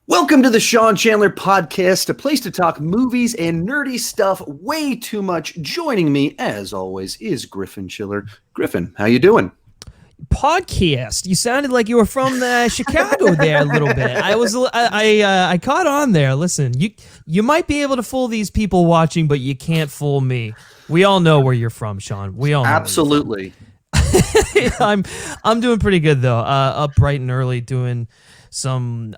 Welcome to the Sean Chandler Podcast, a place to talk movies and nerdy stuff way too much. Joining me, as always, is Griffin Chiller. Griffin, how you doing? Podcast. You sounded like you were from Chicago there a little bit. I caught on there. Listen, you might be able to fool these people watching, but you can't fool me. We all know where you're from, Sean. We all know. Absolutely. I'm doing pretty good though. Up bright and early doing some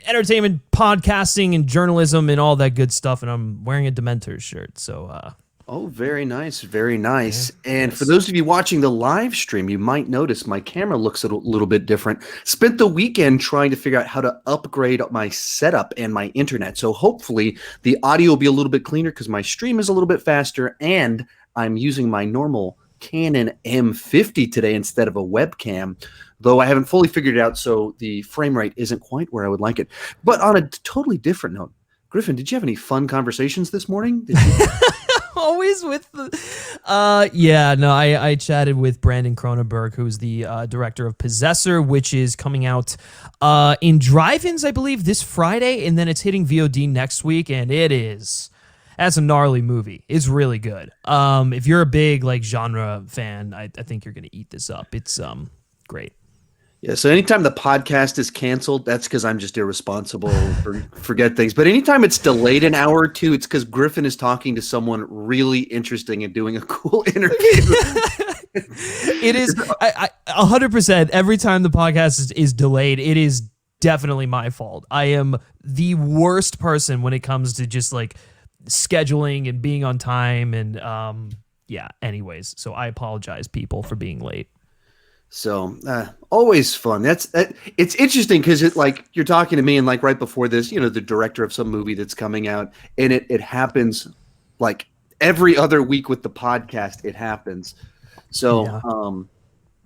entertainment, podcasting, and journalism, and all that good stuff. And I'm wearing a Dementors shirt. So. Oh, very nice, very nice. Yeah, and for those of you watching the live stream, you might notice my camera looks a little bit different. Spent the weekend trying to figure out how to upgrade my setup and my internet. So hopefully the audio will be a little bit cleaner because my stream is a little bit faster, and I'm using my normal Canon M50 today instead of a webcam, though I haven't fully figured it out, so the frame rate isn't quite where I would like it. But on a totally different note, Griffin, did you have any fun conversations this morning? Always with the I chatted with Brandon Cronenberg, who's the director of Possessor, which is coming out in drive-ins, I believe, this Friday, and then it's hitting VOD next week, and that's a gnarly movie. It's really good. If you're a big genre fan, I think you're gonna eat this up. It's great. Yeah, so anytime the podcast is canceled, that's because I'm just irresponsible or forget things. But anytime it's delayed an hour or two, it's because Griffin is talking to someone really interesting and doing a cool interview. It is 100%. Every time the podcast is delayed, it is definitely my fault. I am the worst person when it comes to just scheduling and being on time. And anyways, so I apologize, people, for being late. So always fun. It's interesting because you're talking to me and right before this, the director of some movie that's coming out, and it happens every other week with the podcast. It happens. So yeah.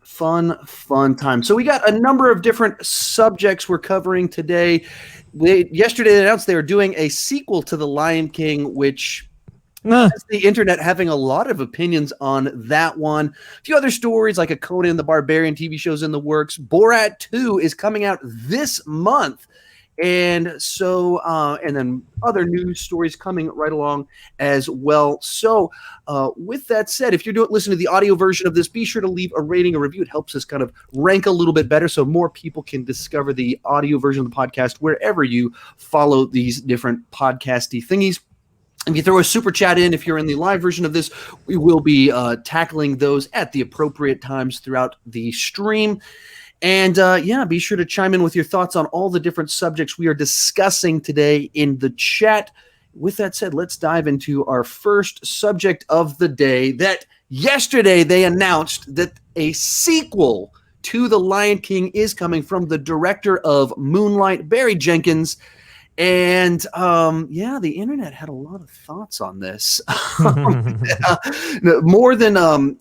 Fun time. So we got a number of different subjects we're covering today. Yesterday they announced they were doing a sequel to The Lion King, which has the internet having a lot of opinions on that one. A few other stories like a Conan the Barbarian TV show's in the works. Borat 2 is coming out this month. And so, and then other news stories coming right along as well. So with that said, if you're listening to the audio version of this, be sure to leave a rating or review. It helps us kind of rank a little bit better so more people can discover the audio version of the podcast wherever you follow these different podcasty thingies. If you throw a super chat in, if you're in the live version of this, we will be tackling those at the appropriate times throughout the stream. And be sure to chime in with your thoughts on all the different subjects we are discussing today in the chat. With that said, let's dive into our first subject of the day. That yesterday they announced that a sequel to The Lion King is coming from the director of Moonlight, Barry Jenkins. And the internet had a lot of thoughts on this. More than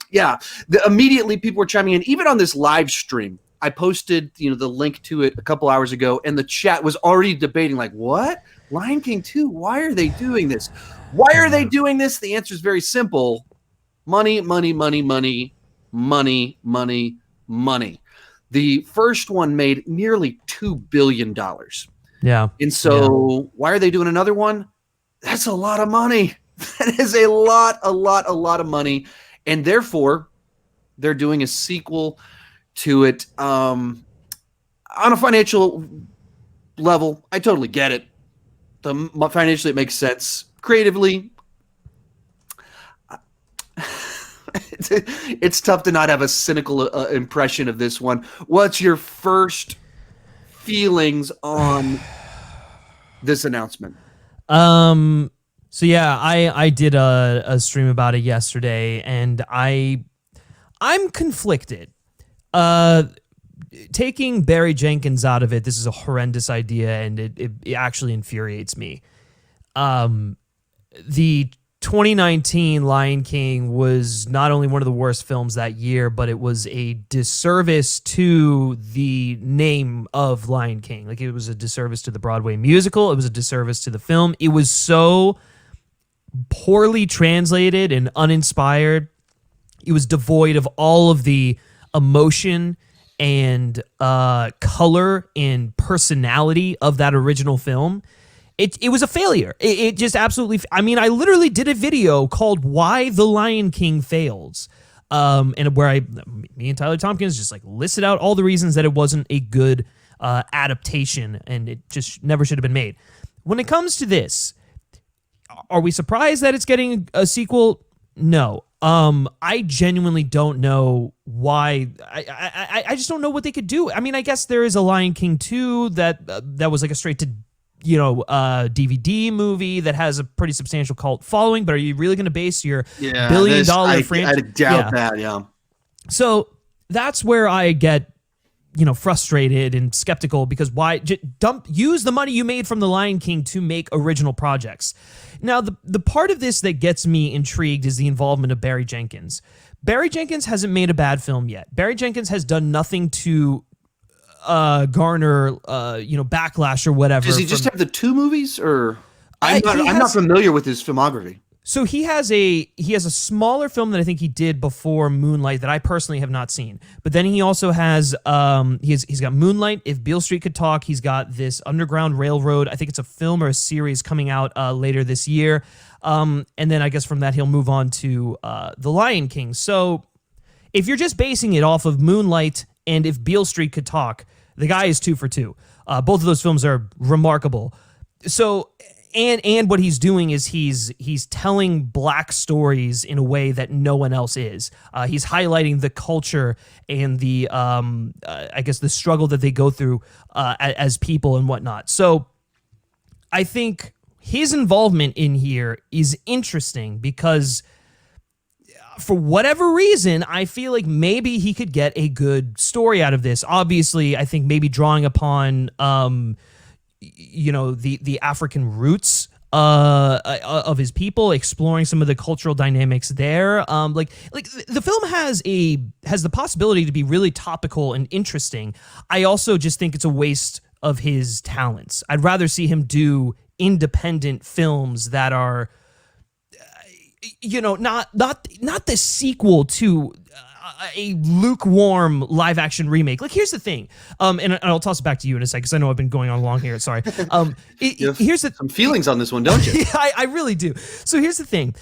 immediately people were chiming in. Even on this live stream, I posted the link to it a couple hours ago, and the chat was already debating what? Lion King 2? Why are they doing this? Why are they doing this? The answer is very simple. Money, money, money, money, money, money, money. The first one made nearly $2 billion. Yeah. And so why are they doing another one? That's a lot of money. That is a lot of money. And therefore, they're doing a sequel to it on a financial level. I totally get it. Financially, it makes sense. Creatively, it's tough to not have a cynical impression of this one. What's your first feelings on this announcement? I did a stream about it yesterday, and I'm conflicted. Taking Barry Jenkins out of it, this is a horrendous idea, and it actually infuriates me. The 2019 Lion King was not only one of the worst films that year, but it was a disservice to the name of Lion King. It was a disservice to the Broadway musical. It was a disservice to the film. It was so poorly translated and uninspired. It was devoid of all of the emotion and color and personality of that original film, it was a failure. It just absolutely. I mean, I literally did a video called "Why the Lion King Fails," and where me and Tyler Tompkins just like listed out all the reasons that it wasn't a good adaptation, and it just never should have been made. When it comes to this, are we surprised that it's getting a sequel? No. I genuinely don't know why. I just don't know what they could do. I mean, I guess there is a Lion King 2 that was like a straight to DVD movie that has a pretty substantial cult following, but are you really going to base your billion-dollar franchise? I doubt that, yeah. So that's where I get, frustrated and skeptical, because why use the money you made from The Lion King to make original projects? Now, the part of this that gets me intrigued is the involvement of Barry Jenkins. Barry Jenkins hasn't made a bad film yet. Barry Jenkins has done nothing to garner backlash or whatever. Does he just have the 2 movies, or I'm not familiar with his filmography? So he has a smaller film that I think he did before Moonlight that I personally have not seen. But then he also has he's got Moonlight, If Beale Street Could Talk. He's got this Underground Railroad. I think it's a film or a series coming out later this year. And then I guess from that he'll move on to The Lion King. So if you're just basing it off of Moonlight and If Beale Street Could Talk, the guy is 2 for 2. Both of those films are remarkable. So and what he's doing is he's telling black stories in a way that no one else is. He's highlighting the culture and the I guess the struggle that they go through as people and whatnot. So I think his involvement in here is interesting because for whatever reason, I feel like maybe he could get a good story out of this. Obviously, I think maybe drawing upon the African roots of his people, exploring some of the cultural dynamics there. Like the film has the possibility to be really topical and interesting. I also just think it's a waste of his talents. I'd rather see him do independent films that are not the sequel to a lukewarm live action remake. Like, here's the thing, and I'll toss it back to you in a second because I know I've been going on long here. Sorry. Here's some feelings on this one, don't you? Yeah, I really do. So here's the thing.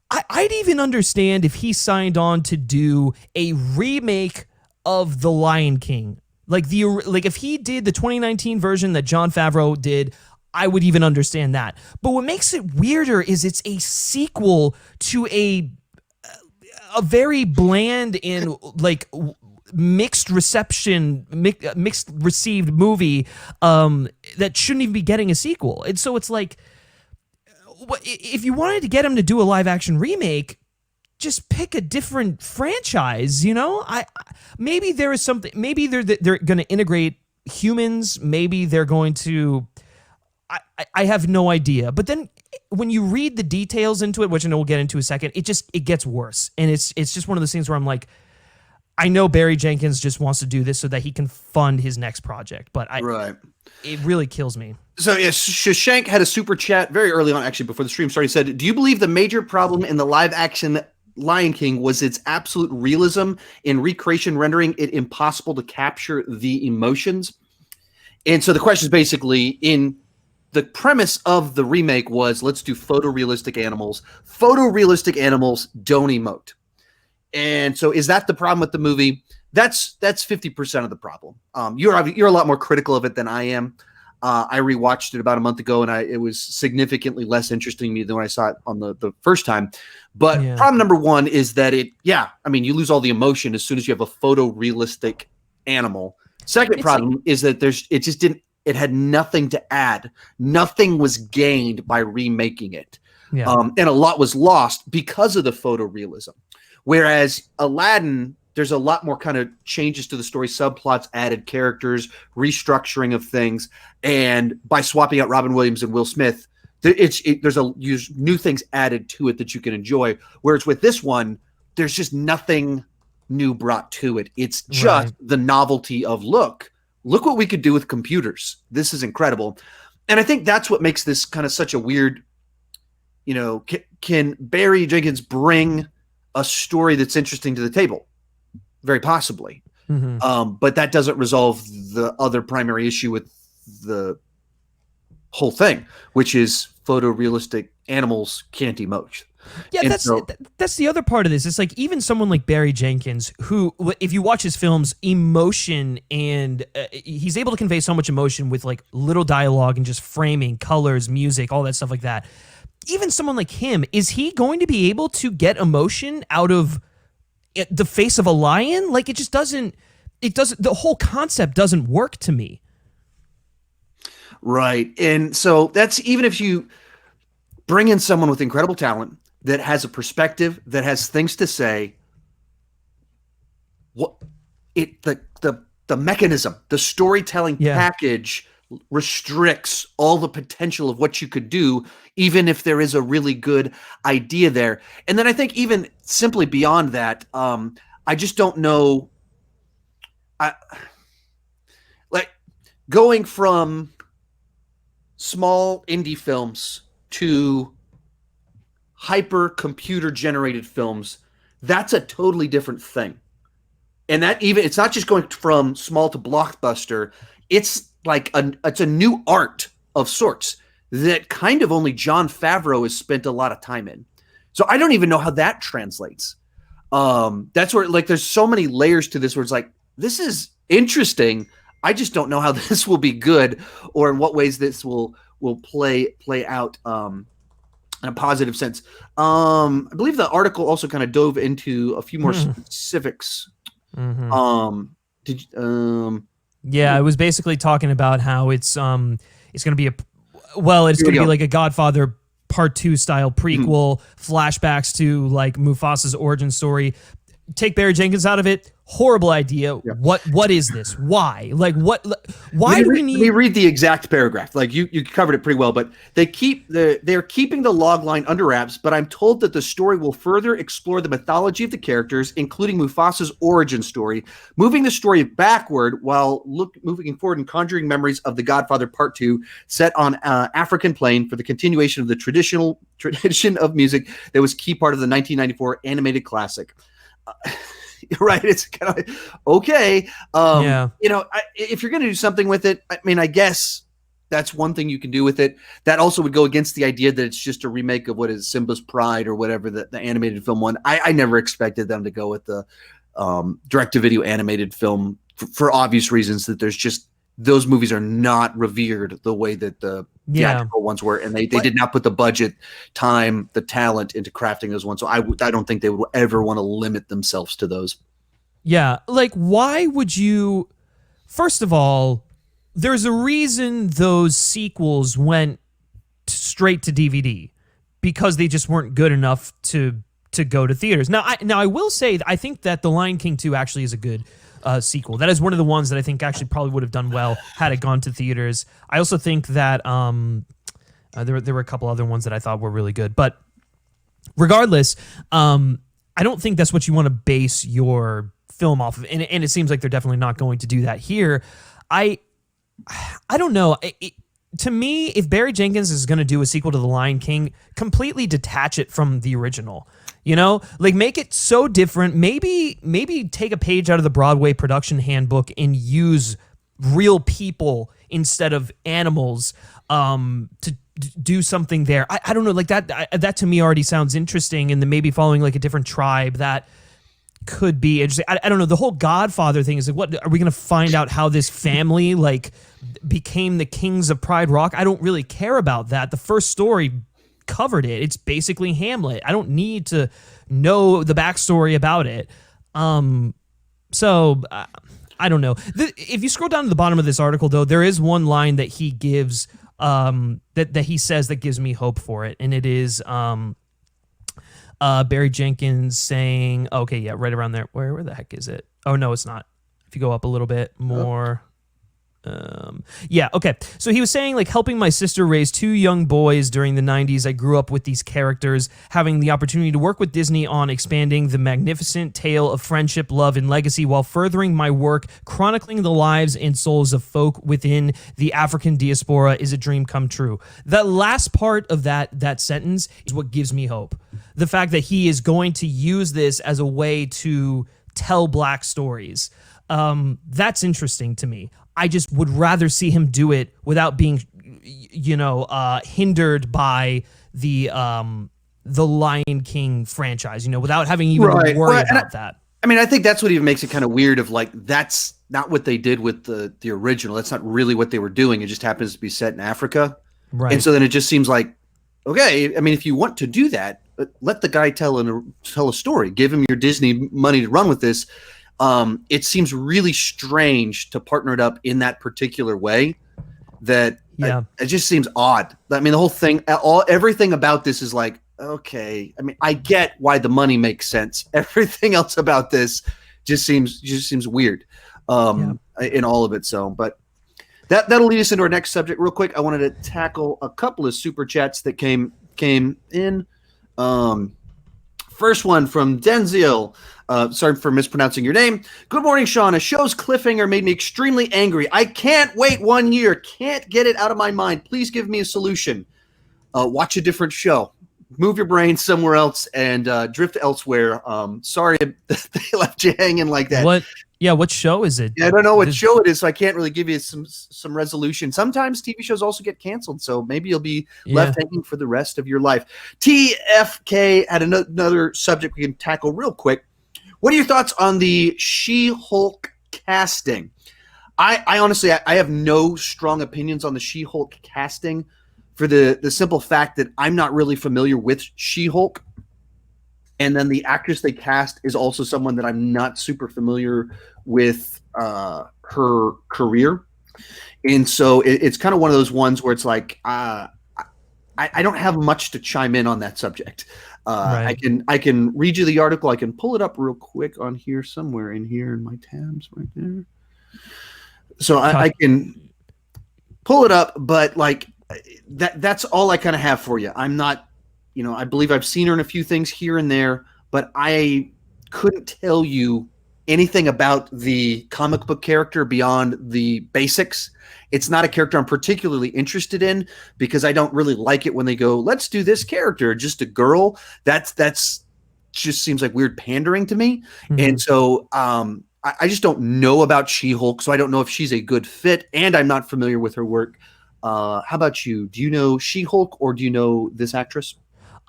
I'd even understand if he signed on to do a remake of The Lion King, like if he did the 2019 version that Jon Favreau did. I would even understand that. But what makes it weirder is it's a sequel to a very bland and like mixed received movie that shouldn't even be getting a sequel. And so it's like, if you wanted to get him to do a live action remake, just pick a different franchise. Maybe there is something. Maybe they're going to integrate humans. Maybe they're going to. I have no idea. But then when you read the details into it, which I know we'll get into in a second, it gets worse. And it's just one of those things where I'm like, I know Barry Jenkins just wants to do this so that he can fund his next project. But it really kills me. So yes, Shashank had a super chat very early on, actually before the stream started. He said, do you believe the major problem in the live action Lion King was its absolute realism in recreation, rendering it impossible to capture the emotions? And so the question is basically, the premise of the remake was, let's do photorealistic animals. Photorealistic animals don't emote. And so is that the problem with the movie? That's 50% of the problem. You're a lot more critical of it than I am. I rewatched it about a month ago, and it was significantly less interesting to me than when I saw it on the first time. But problem number one is that you lose all the emotion as soon as you have a photorealistic animal. Second problem is that it had nothing to add. Nothing was gained by remaking it. Yeah. And a lot was lost because of the photorealism. Whereas Aladdin, there's a lot more kind of changes to the story, subplots, added characters, restructuring of things. And by swapping out Robin Williams and Will Smith, there's new things added to it that you can enjoy. Whereas with this one, there's just nothing new brought to it. It's just the novelty of look what we could do with computers. This is incredible. And I think that's what makes this kind of such a weird, can Barry Jenkins bring a story that's interesting to the table? Very possibly. But that doesn't resolve the other primary issue with the whole thing, which is photorealistic animals can't emote. Yeah, And that's the other part of this. It's like even someone like Barry Jenkins, who, if you watch his films, emotion and he's able to convey so much emotion with like little dialogue and just framing, colors, music, all that stuff like that. Even someone like him, is he going to be able to get emotion out of the face of a lion? Like, it just doesn't. It doesn't. The whole concept doesn't work to me. Right, and so that's even if you bring in someone with incredible talent that has a perspective, that has things to say. The mechanism, the storytelling package restricts all the potential of what you could do, even if there is a really good idea there. And then I think even simply beyond that, I just don't know. Like going from small indie films to hyper computer generated films, that's a totally different thing. And that even, it's not just going from small to blockbuster. It's like it's a new art of sorts that kind of only Jon Favreau has spent a lot of time in. So I don't even know how that translates. That's where, like, there's so many layers to this where it's like, this is interesting. I just don't know how this will be good, or in what ways this will play out in a positive sense. I believe the article also kind of dove into a few more specifics. It was basically talking about how it's going to be it's going to be like a Godfather Part 2 style prequel, flashbacks to like Mufasa's origin story. Take Barry Jenkins out of it. Horrible idea. Yeah. What is this? Why? Like what? Why do we need? Let me read the exact paragraph. Like you covered it pretty well, but they're keeping the log line under wraps. But I'm told that the story will further explore the mythology of the characters, including Mufasa's origin story, moving the story backward while moving forward and conjuring memories of The Godfather Part 2, set on African plain for the continuation of the tradition of music that was key part of the 1994 animated classic. Right, it's kind of okay. If you're going to do something with it, I mean, I guess that's one thing you can do with it. That also would go against the idea that it's just a remake of what is Simba's Pride or whatever the animated film one. I never expected them to go with the direct-to-video animated film for obvious reasons, that there's just, those movies are not revered the way that the theatrical ones were, and they did not put the budget, time, the talent into crafting those ones. So I don't think they would ever want to limit themselves to those. Yeah, like why would you? First of all, there's a reason those sequels went straight to DVD, because they just weren't good enough to go to theaters. Now I will say I think that The Lion King 2 actually is a good sequel. That is one of the ones that I think actually probably would have done well had it gone to theaters. I also think that there were a couple other ones that I thought were really good. But regardless, I don't think that's what you want to base your film off of. And it seems like they're definitely not going to do that here. I don't know. To me, if Barry Jenkins is going to do a sequel to The Lion King, completely detach it from the original. You know, like make it so different. Maybe take a page out of the Broadway production handbook and use real people instead of animals to do something there. I don't know, like that to me already sounds interesting. And then maybe following like a different tribe, that could be interesting. I don't know. The whole Godfather thing is like, what are we going to find out how this family like became the kings of Pride Rock? I don't really care about that. The first story covered it. It's basically Hamlet. I don't need to know the backstory about it. So I don't know. If you scroll down to the bottom of this article, though, there is one line that he gives that he says that gives me hope for it, and it is Barry Jenkins saying, okay, yeah, right around there. Where the heck is it? Oh no, it's not. If you go up a little bit more. Okay. So he was saying, like, helping my sister raise two young boys during the 90s, I grew up with these characters, having the opportunity to work with Disney on expanding the magnificent tale of friendship, love, and legacy while furthering my work chronicling the lives and souls of folk within the African diaspora is a dream come true. That last part of that sentence is what gives me hope. The fact that he is going to use this as a way to tell black stories. That's interesting to me. I just would rather see him do it without being, hindered by the Lion King franchise, without having even to worry about that. I mean, I think that's what even makes it kind of weird of like, that's not what they did with the original. That's not really what they were doing. It just happens to be set in Africa. Right. And so then it just seems like, okay, I mean, if you want to do that, let the guy tell a story. Give him your Disney money to run with this. It seems really strange to partner it up in that particular way. That it just seems odd. I mean, the whole thing, everything about this is like, okay. I mean, I get why the money makes sense. Everything else about this just seems weird in all of it. So, but that'll lead us into our next subject real quick. I wanted to tackle a couple of super chats that came in. First one from Denzel. Sorry for mispronouncing your name. Good morning, Sean. A show's cliffhanger made me extremely angry. I can't wait 1 year. Can't get it out of my mind. Please give me a solution. Watch a different show. Move your brain somewhere else and drift elsewhere. Sorry they left you hanging like that. What? Yeah, what show is it? Yeah, I don't know what show it is, so I can't really give you some resolution. Sometimes TV shows also get canceled, so maybe you'll be left hanging for the rest of your life. TFK had another subject we can tackle real quick. What are your thoughts on the She-Hulk casting? I honestly have no strong opinions on the She-Hulk casting for the simple fact that I'm not really familiar with She-Hulk. And then the actress they cast is also someone that I'm not super familiar with her career. And so it's kind of one of those ones where it's like, I don't have much to chime in on that subject. Right. I can read you the article. I can pull it up real quick on here, somewhere in here in my tabs right there. So I can pull it up, but like that's all I kind of have for you. I'm not, I believe I've seen her in a few things here and there, but I couldn't tell you anything about the comic book character beyond the basics. It's not a character I'm particularly interested in because I don't really like it when they go, let's do this character, just a girl. That's just seems like weird pandering to me. Mm-hmm. And so I just don't know about She-Hulk, so I don't know if she's a good fit, and I'm not familiar with her work. How about you? Do you know She-Hulk or do you know this actress?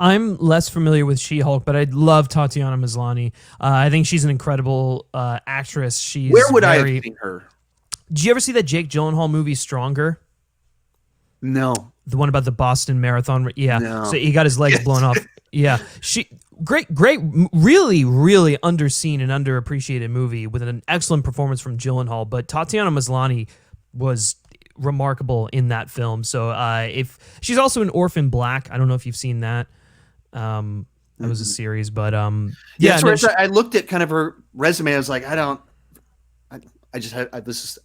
I'm less familiar with She-Hulk, but I love Tatiana Maslany. I think she's an incredible actress. Where would I have seen her? Did you ever see that Jake Gyllenhaal movie Stronger? No. The one about the Boston Marathon? Yeah. No. So he got his legs blown off. Yeah. Great, really, really underseen and underappreciated movie with an excellent performance from Gyllenhaal. But Tatiana Maslany was remarkable in that film. So if she's also in Orphan Black, I don't know if you've seen that. That was a series, but I looked at kind of her resume. I was like, I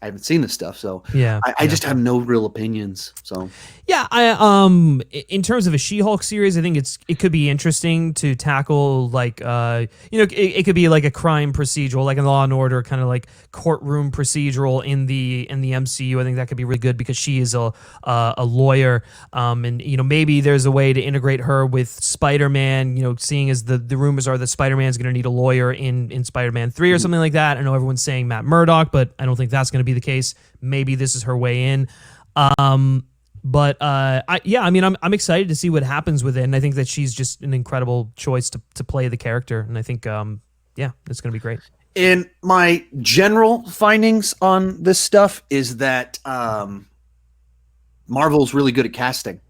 haven't seen this stuff, so I just have no real opinions. So in terms of a She-Hulk series, I think it could be interesting to tackle like it could be like a crime procedural, like a Law and Order kind of like courtroom procedural in the MCU. I think that could be really good because she is a lawyer, and maybe there's a way to integrate her with Spider-Man. Seeing as the rumors are that Spider-Man's going to need a lawyer in Spider-Man 3 or something like that. I know everyone's saying Matt Murdock, but I don't think that's going to be the case. Maybe this is her way in. I'm excited to see what happens with it, and I think that she's just an incredible choice to play the character, and I think it's going to be great. And my general findings on this stuff is that Marvel's really good at casting.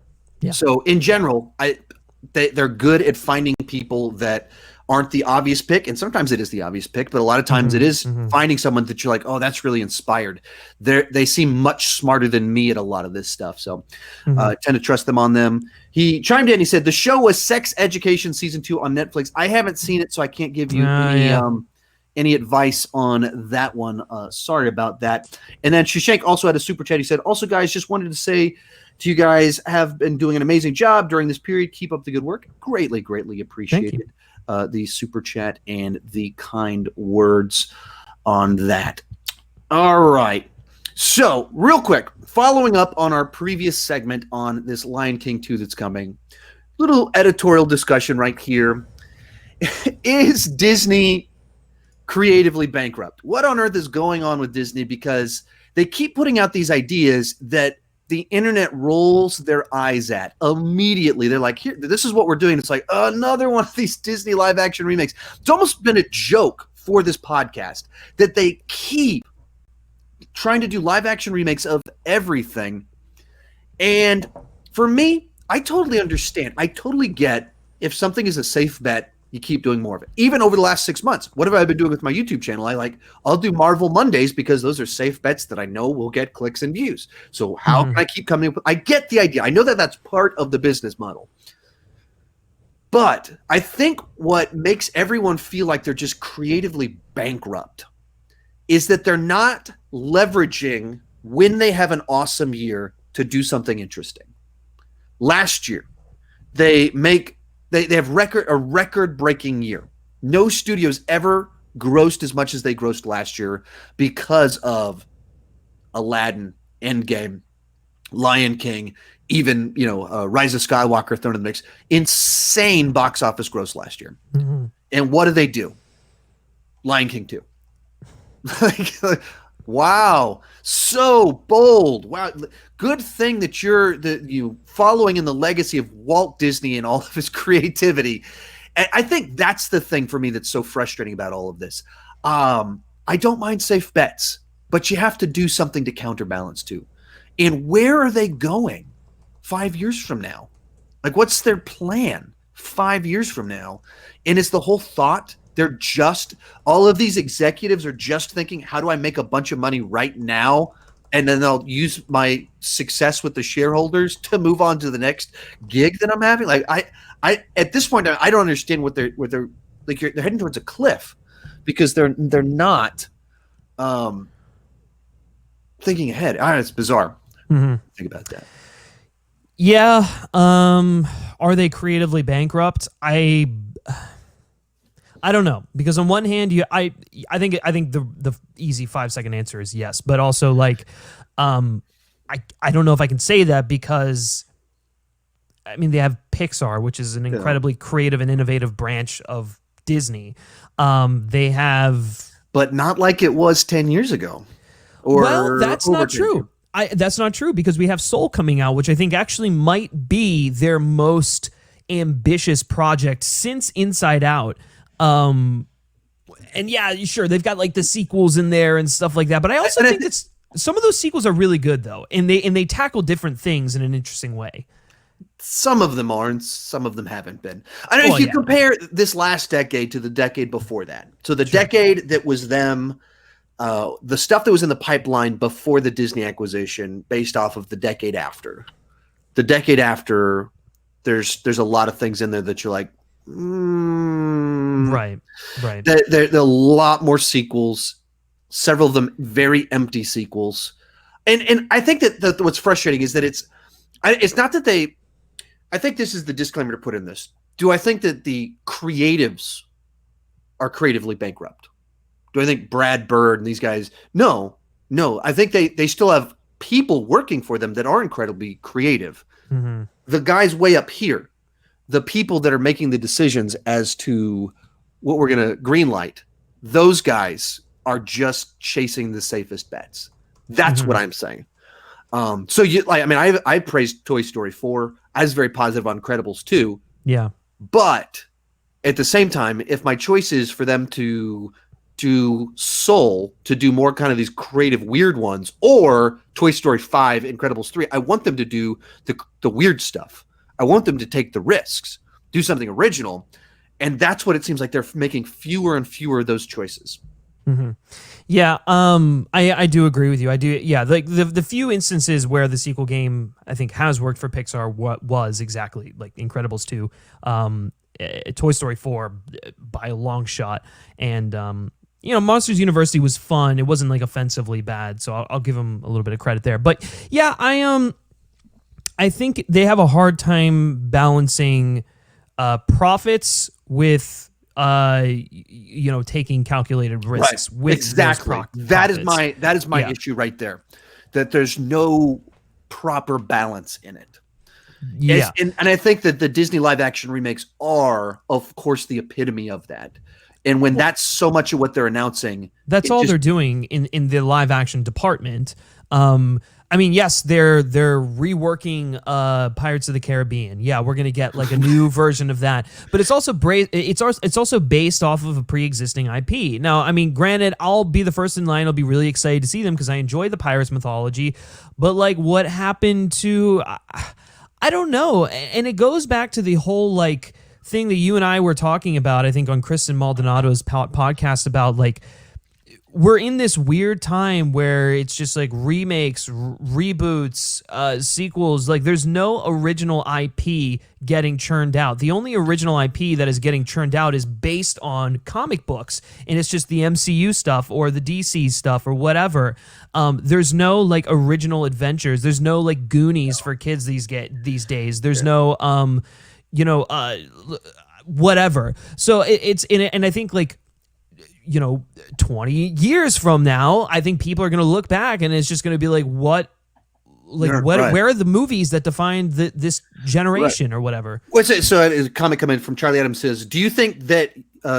Yeah. So in general, they're good at finding people that aren't the obvious pick, and sometimes it is the obvious pick, but a lot of times it is finding someone that you're like, oh, that's really inspired. They seem much smarter than me at a lot of this stuff, so I tend to trust them on them. He chimed in, he said, the show was Sex Education Season 2 on Netflix. I haven't seen it, so I can't give you any advice on that one. Sorry about that. And then Shashank also had a super chat. He said, also, guys, just wanted to say to you guys, have been doing an amazing job during this period. Keep up the good work. Greatly, greatly appreciated. The super chat and the kind words on that. All right. So real quick, following up on our previous segment on this Lion King 2 that's coming, little editorial discussion right here. Is Disney creatively bankrupt. What on earth is going on with Disney? Because they keep putting out these ideas that the internet rolls their eyes at immediately. They're like, here, this is what we're doing. It's like another one of these Disney live action remakes. It's almost been a joke for this podcast that they keep trying to do live action remakes of everything. And for me, I totally understand. I totally get if something is a safe bet, you keep doing more of it. Even over the last 6 months, what have I been doing with my YouTube channel? I'll do Marvel Mondays because those are safe bets that I know will get clicks and views. So how can I keep coming up with, I get the idea. I know that that's part of the business model. But I think what makes everyone feel like they're just creatively bankrupt is that they're not leveraging when they have an awesome year to do something interesting. Last year, they have a record-breaking year. No studios ever grossed as much as they grossed last year because of Aladdin, Endgame, Lion King, even Rise of Skywalker thrown in the mix. Insane box office gross last year. Mm-hmm. And what do? Lion King 2. Wow, so bold. Wow, good thing that you're following in the legacy of Walt Disney and all of his creativity. And I think that's the thing for me that's so frustrating about all of this. I don't mind safe bets, but you have to do something to counterbalance too. And where are they going 5 years from now? Like, what's their plan 5 years from now? And it's the whole thought. All of these executives are just thinking, how do I make a bunch of money right now? And then they'll use my success with the shareholders to move on to the next gig that I'm having. Like I at this point, I don't understand what they're like. They're heading towards a cliff because they're not thinking ahead. It's bizarre. Mm-hmm. Think about that. Yeah. Are they creatively bankrupt? I don't know, because on one hand, I think the easy 5-second answer is yes, but also like, I don't know if I can say that because, I mean, they have Pixar, which is an incredibly creative and innovative branch of Disney. They have, but not like it was 10 years ago. Well, that's not true. That's not true because we have Soul coming out, which I think actually might be their most ambitious project since Inside Out. And yeah, sure, they've got like the sequels in there and stuff like that, but I also think it's some of those sequels are really good though, and they tackle different things in an interesting way. Some of them are, and some of them haven't been. I don't know if you compare this last decade to the decade before that. So the decade that was them, the stuff that was in the pipeline before the Disney acquisition, based off of the decade after. The decade after, there's a lot of things in there that you're like, right. There are a lot more sequels, several of them very empty sequels, and I think that what's frustrating is that it's not that they. I think this is the disclaimer to put in this. Do I think that the creatives are creatively bankrupt? Do I think Brad Bird and these guys? No. I think they still have people working for them that are incredibly creative. Mm-hmm. The guys way up here, the people that are making the decisions as to what we're going to greenlight, those guys are just chasing the safest bets. That's what I'm saying. I praised Toy Story 4. I was very positive on Incredibles 2. Yeah. But at the same time, if my choice is for them to do Soul, to do more kind of these creative weird ones, or Toy Story 5, Incredibles 3, I want them to do the weird stuff. I want them to take the risks, do something original. And that's what it seems like they're making fewer and fewer of those choices. Mm-hmm. Yeah, I do agree with you. I do. Yeah, like the few instances where the sequel game I think has worked for Pixar was exactly like Incredibles 2, Toy Story 4 by a long shot, and Monsters University was fun. It wasn't like offensively bad, so I'll give them a little bit of credit there. But yeah, I think they have a hard time balancing profits with taking calculated risks with exactly that is my issue right there, that there's no proper balance in it. And I think that the Disney live action remakes are of course the epitome of that. And when that's so much of what they're announcing, that's all they're doing in the live action department. I mean, yes, they're reworking Pirates of the Caribbean. Yeah, we're gonna get like a new version of that, but it's also based off of a pre-existing IP. Now, I mean, granted, I'll be the first in line. I'll be really excited to see them because I enjoy the Pirates mythology. But like, what happened to? I don't know, and it goes back to the whole like thing that you and I were talking about. I think on Kristen Maldonado's podcast about like, we're in this weird time where it's just like remakes, reboots, sequels. Like there's no original IP getting churned out. The only original IP that is getting churned out is based on comic books, and it's just the MCU stuff or the DC stuff or whatever. There's no like original adventures. There's no like Goonies for kids these days. There's no whatever. So it's in it, and I think like, 20 years from now, I think people are going to look back and it's just going to be like, where are the movies that defined this generation or whatever? So a comment coming from Charlie Adams says, do you think that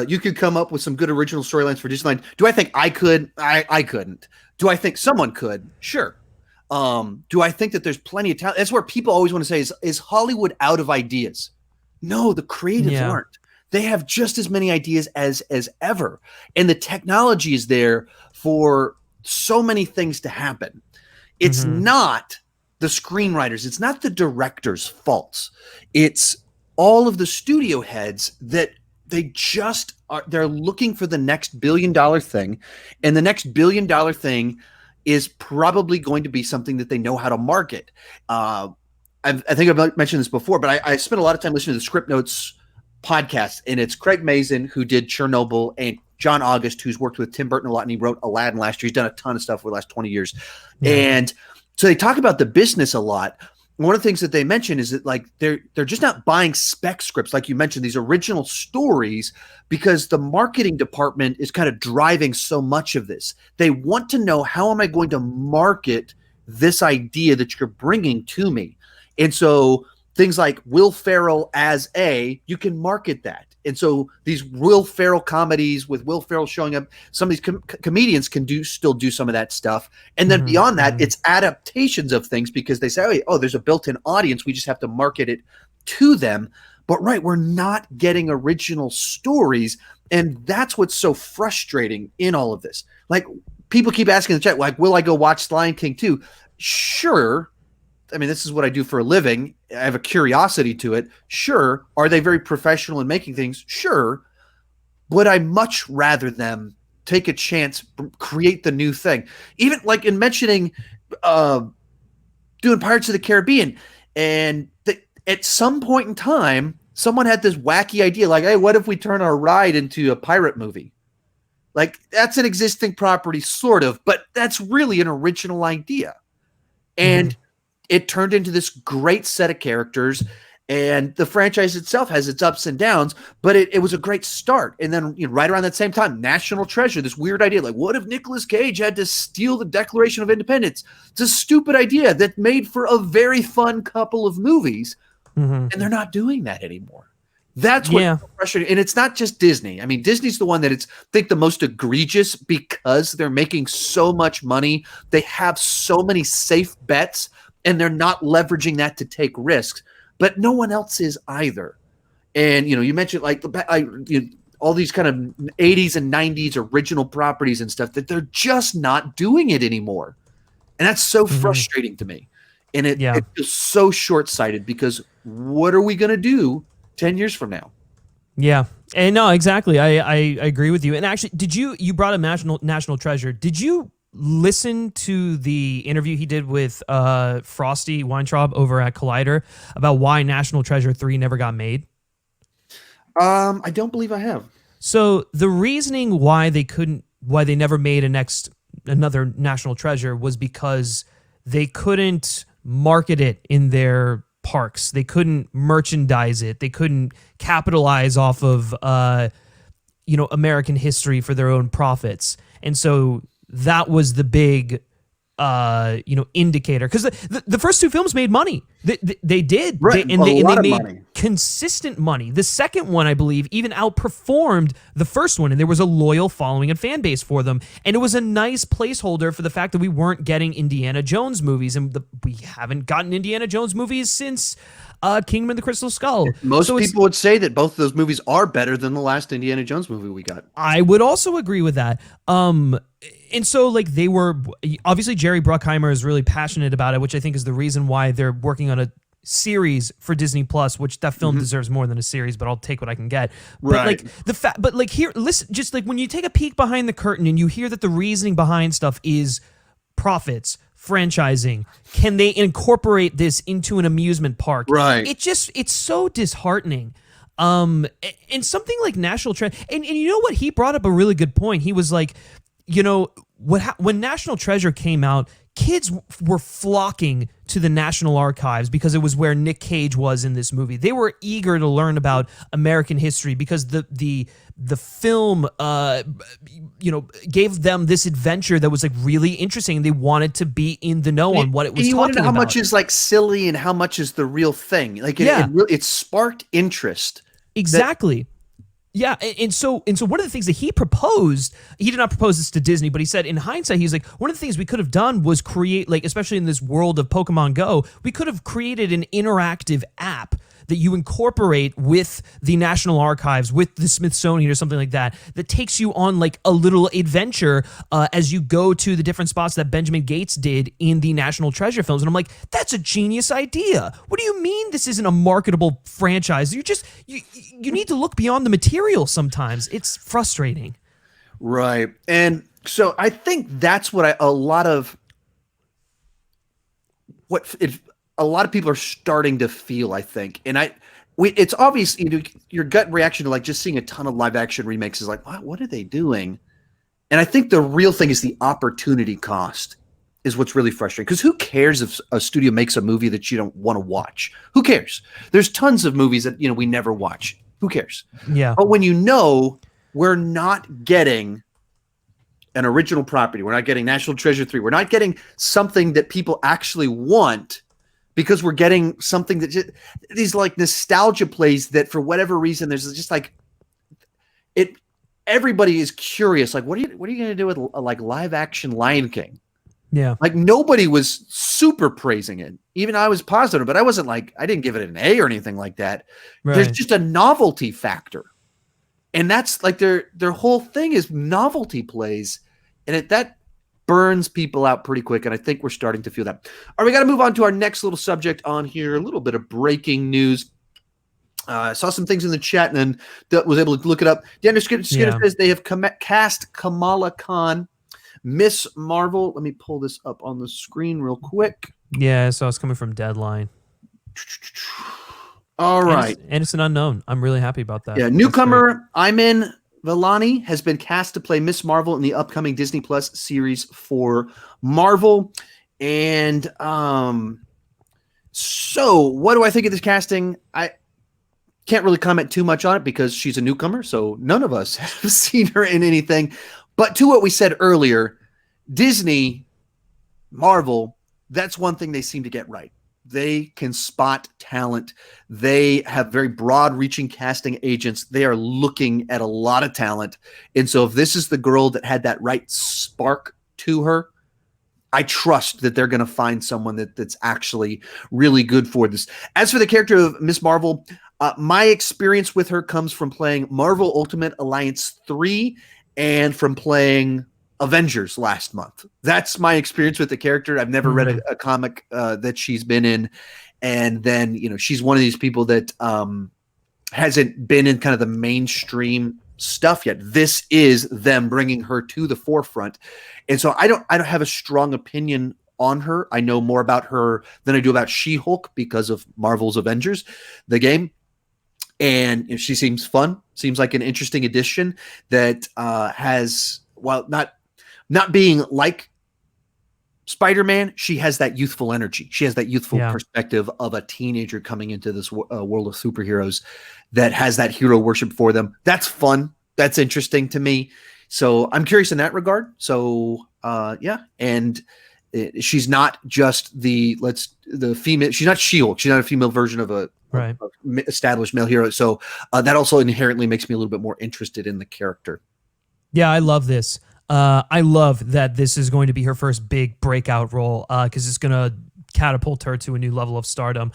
you could come up with some good original storylines for Disneyland? Do I think I could? I couldn't. Do I think someone could? Sure. Do I think that there's plenty of talent? That's where people always want to say is Hollywood out of ideas? No, the creatives aren't. They have just as many ideas as ever. And the technology is there for so many things to happen. It's not the screenwriters. It's not the director's faults. It's all of the studio heads that they're looking for the next $1 billion thing. And the next $1 billion thing is probably going to be something that they know how to market. I think I've mentioned this before, but I spent a lot of time listening to the Script Notes podcast, and it's Craig Mazin, who did Chernobyl, and John August, who's worked with Tim Burton a lot, and he wrote Aladdin last year. He's done a ton of stuff for the last 20 years. Yeah. And so they talk about the business a lot. One of the things that they mention is that like they're just not buying spec scripts, like you mentioned, these original stories, because the marketing department is kind of driving so much of this. They want to know, how am I going to market this idea that you're bringing to me? And so things like Will Ferrell as you can market that. And so these Will Ferrell comedies with Will Ferrell showing up, some of these comedians can still do some of that stuff. And then beyond that, it's adaptations of things, because they say, oh, there's a built-in audience. We just have to market it to them. But we're not getting original stories. And that's what's so frustrating in all of this. Like, people keep asking in the chat, like, will I go watch Lion King 2? Sure. I mean, this is what I do for a living. I have a curiosity to it. Sure. Are they very professional in making things? Sure. Would I much rather them take a chance, create the new thing? Even like in mentioning doing Pirates of the Caribbean, and at some point in time, someone had this wacky idea, like, hey, what if we turn our ride into a pirate movie? Like, that's an existing property, sort of, but that's really an original idea. And it turned into this great set of characters, and the franchise itself has its ups and downs, but it was a great start. And then right around that same time, National Treasure, this weird idea, like, what if Nicolas Cage had to steal the Declaration of Independence? It's a stupid idea that made for a very fun couple of movies, and they're not doing that anymore. That's what's frustrating. And it's not just Disney. I mean, Disney's the one that it's, I think, the most egregious, because they're making so much money. They have so many safe bets, and they're not leveraging that to take risks, but no one else is either. And, you mentioned like all these kind of 80s and 90s original properties and stuff, that they're just not doing it anymore. And that's so frustrating to me. And it feels so short-sighted, because what are we going to do 10 years from now? Yeah. And no, exactly. I agree with you. And actually, you brought up National Treasure. Did you listen to the interview he did with Frosty Weintraub over at Collider about why National Treasure 3 never got made? I don't believe I have. So the reasoning why they never made another National Treasure was because they couldn't market it in their parks. They couldn't merchandise it. They couldn't capitalize off of American history for their own profits. And so that was the big, indicator, because the first two films made money. They did, right? They made money. consistent money. The second one, I believe, even outperformed the first one, and there was a loyal following and fan base for them. And it was a nice placeholder for the fact that we weren't getting Indiana Jones movies, and we haven't gotten Indiana Jones movies since Kingdom of the Crystal Skull. Most people would say that both of those movies are better than the last Indiana Jones movie we got. I would also agree with that. And so, like, they were obviously Jerry Bruckheimer is really passionate about it, which I think is the reason why they're working on a series for Disney Plus, which that film deserves more than a series, but I'll take what I can get. Right. But like here, listen, just like when you take a peek behind the curtain and you hear that the reasoning behind stuff is profits, franchising, can they incorporate this into an amusement park? Right. It's so disheartening. And something like National Treasure, and you know what? He brought up a really good point. He was like, you know, when National Treasure came out, kids were flocking to the National Archives because it was where Nick Cage was in this movie. They were eager to learn about American history because the film, gave them this adventure that was like really interesting. They wanted to be in the know on what it was talking about. You wanted to know how much is like silly and how much is the real thing. Like it sparked interest. Exactly. Yeah, and so one of the things that he proposed, he did not propose this to Disney, but he said in hindsight, he's like, one of the things we could have done was create, like, especially in this world of Pokemon Go, we could have created an interactive app that you incorporate with the National Archives, with the Smithsonian or something like that, that takes you on like a little adventure as you go to the different spots that Benjamin Gates did in the National Treasure films. And I'm like, that's a genius idea. What do you mean this isn't a marketable franchise? You need to look beyond the material sometimes. It's frustrating. Right. And so I think that's what a lot of people are starting to feel, I think. And it's obvious, your gut reaction to like just seeing a ton of live action remakes is like, what are they doing? And I think the real thing is the opportunity cost is what's really frustrating. Because who cares if a studio makes a movie that you don't want to watch? Who cares? There's tons of movies that, we never watch. Who cares? Yeah. But when we're not getting an original property, we're not getting National Treasure 3, we're not getting something that people actually want, because we're getting something that just, these like nostalgia plays that for whatever reason, there's just like it. Everybody is curious. Like, what are you going to do with like live action Lion King? Yeah. Like nobody was super praising it. Even I was positive, but I wasn't like, I didn't give it an A or anything like that. Right. There's just a novelty factor. And that's like their whole thing is novelty plays. And that burns people out pretty quick, and I think we're starting to feel that. All right, we got to move on to our next little subject on here, a little bit of breaking news. I saw some things in the chat and then was able to look it up. Daniel Skinner says they have cast Kamala Khan, Miss Marvel. Let me pull this up on the screen real quick. Yeah, so it's coming from Deadline. All right. And it's an unknown. I'm really happy about that. Yeah, newcomer Iman Vellani has been cast to play Miss Marvel in the upcoming Disney Plus series for Marvel. And so what do I think of this casting? I can't really comment too much on it because she's a newcomer, so none of us have seen her in anything. But to what we said earlier, Disney, Marvel, that's one thing they seem to get right. They can spot talent. They have very broad-reaching casting agents. They are looking at a lot of talent. And so if this is the girl that had that right spark to her, I trust that they're going to find someone that's actually really good for this. As for the character of Miss Marvel, my experience with her comes from playing Marvel Ultimate Alliance 3 and from playing Avengers last month. That's my experience with the character. I've never read a comic that she's been in. And then, she's one of these people that hasn't been in kind of the mainstream stuff yet. This is them bringing her to the forefront. And so I don't have a strong opinion on her. I know more about her than I do about She-Hulk because of Marvel's Avengers, the game. And she seems fun, seems like an interesting addition that has, while not being like Spider-Man, she has that youthful energy. She has that youthful perspective of a teenager coming into this world of superheroes that has that hero worship for them. That's fun. That's interesting to me. So I'm curious in that regard. So, yeah. And she's not just the female. She's not She-Hulk. She's not a female version of a Right. established male hero. So that also inherently makes me a little bit more interested in the character. Yeah, I love this. I love that this is going to be her first big breakout role because it's going to catapult her to a new level of stardom.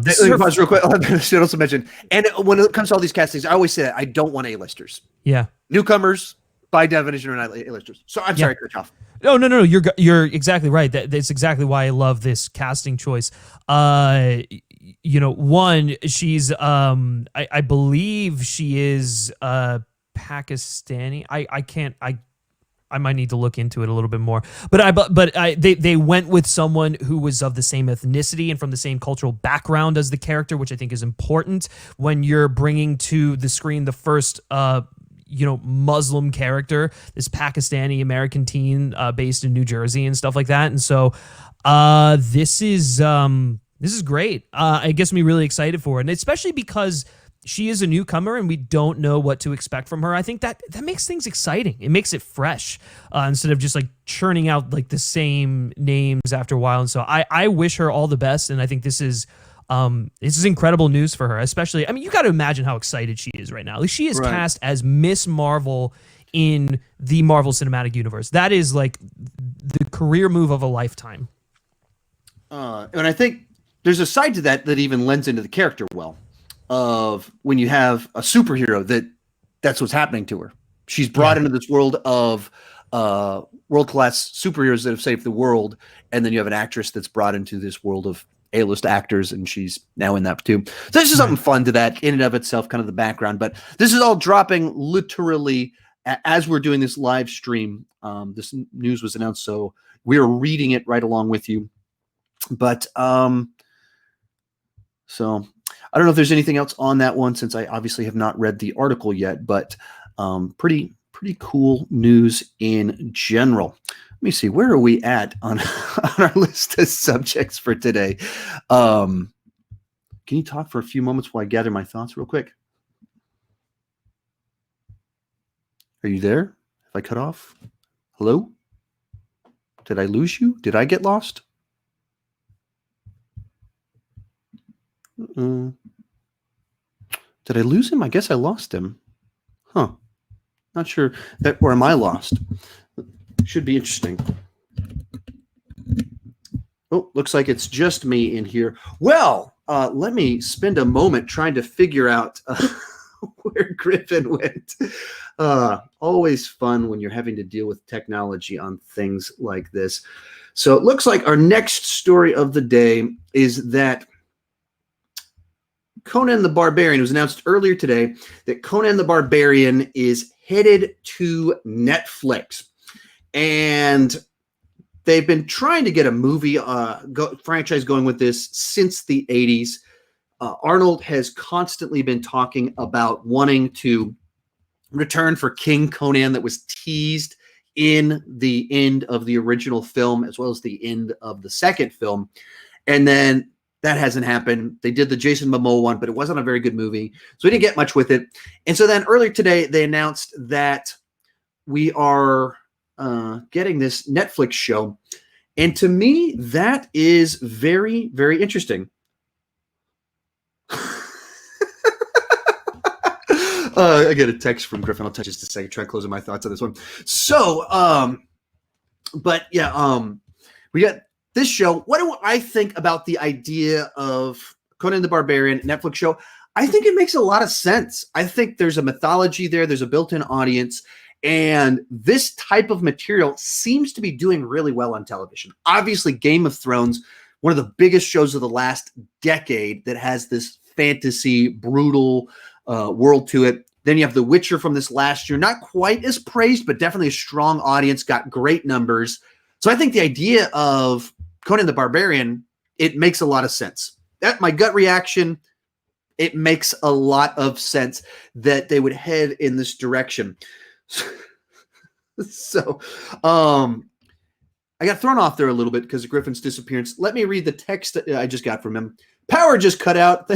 This is her Pause real quick. I should also mention, and when it comes to all these castings, I always say that I don't want A-listers. Yeah. Newcomers, by definition, are not A-listers. So I'm sorry, Kirchhoff. No. You're exactly right. That's exactly why I love this casting choice. One, she's I believe she is Pakistani. I might need to look into it a little bit more. But they went with someone who was of the same ethnicity and from the same cultural background as the character, which I think is important when you're bringing to the screen the first Muslim character, this Pakistani American teen based in New Jersey and stuff like that. And so this is great. It gets me really excited for it, and especially because she is a newcomer and we don't know what to expect from her. I think that makes things exciting. It makes it fresh instead of just like churning out like the same names after a while. And so I wish her all the best, and I think this is incredible news for her. Especially, I mean, you got to imagine how excited she is right now. Like, she is cast as Miss Marvel in the Marvel Cinematic Universe. That is like the career move of a lifetime. And I think there's a side to that even lends into the character well. Of when you have a superhero that's what's happening to her. She's brought into this world of world-class superheroes that have saved the world, and then you have an actress that's brought into this world of A-list actors, and she's now in that too. So there's just something fun to that in and of itself, kind of the background. But this is all dropping literally as we're doing this live stream. This news was announced, so we're reading it right along with you. But so I don't know if there's anything else on that one, since I obviously have not read the article yet, but pretty cool news in general. Let me see, where are we at on our list of subjects for today? Can you talk for a few moments while I gather my thoughts real quick? Are you there? Have I cut off? Hello? Did I lose you? Did I get lost? Did I lose him? I guess I lost him. Huh. Not sure or am I lost? Should be interesting. Oh, looks like it's just me in here. Well, let me spend a moment trying to figure out where Griffin went. Always fun when you're having to deal with technology on things like this. So it looks like our next story of the day is that Conan the Barbarian, was announced earlier today that Conan the Barbarian is headed to Netflix. And they've been trying to get a movie franchise going with this since the 80s. Arnold has constantly been talking about wanting to return for King Conan that was teased in the end of the original film, as well as the end of the second film. And then that hasn't happened. They did the Jason Momoa one, but it wasn't a very good movie, so we didn't get much with it. And so then earlier today, they announced that we are getting this Netflix show. And to me, that is very, very interesting. I get a text from Griffin. I'll touch just a second, try closing my thoughts on this one. So, but yeah, we got this show. What do I think about the idea of Conan the Barbarian Netflix show? I think it makes a lot of sense. I think there's a mythology there. There's a built-in audience. And this type of material seems to be doing really well on television. Obviously, Game of Thrones, one of the biggest shows of the last decade that has this fantasy, brutal world to it. Then you have The Witcher from this last year. Not quite as praised, but definitely a strong audience, got great numbers. So I think the idea of Conan the Barbarian, it makes a lot of sense. That's my gut reaction. It makes a lot of sense that they would head in this direction. So I got thrown off there a little bit because of Griffin's disappearance. Let me read the text that I just got from him. Power just cut out.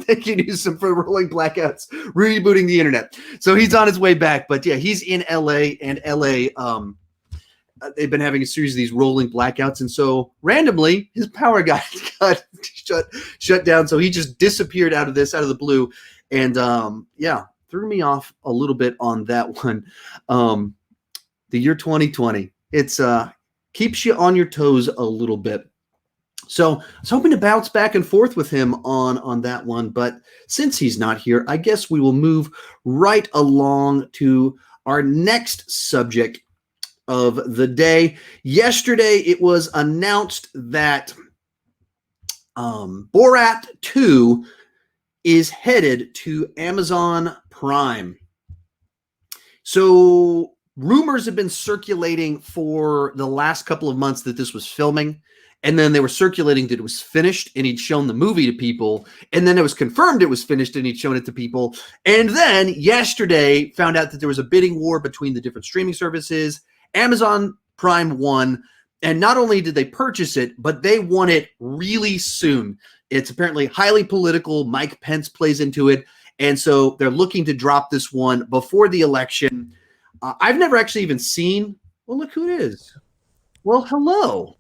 Thank you, Newsom, for rolling blackouts, rebooting the internet. So he's on his way back. But yeah, he's in LA, and LA they've been having a series of these rolling blackouts, and so randomly his power got shut down. So he just disappeared out of the blue, and threw me off a little bit on that one. The year 2020, it's keeps you on your toes a little bit. So I was hoping to bounce back and forth with him on that one, but since he's not here, I guess we will move right along to our next subject of the day. Yesterday, it was announced that Borat 2 is headed to Amazon Prime. So rumors have been circulating for the last couple of months that this was filming. And then they were circulating that it was finished and he'd shown the movie to people. And then it was confirmed it was finished and he'd shown it to people. And then yesterday found out that there was a bidding war between the different streaming services. Amazon Prime won. And not only did they purchase it, but they won it really soon. It's apparently highly political. Mike Pence plays into it. And so they're looking to drop this one before the election. I've never actually even seen. Well, look who it is. Well, hello.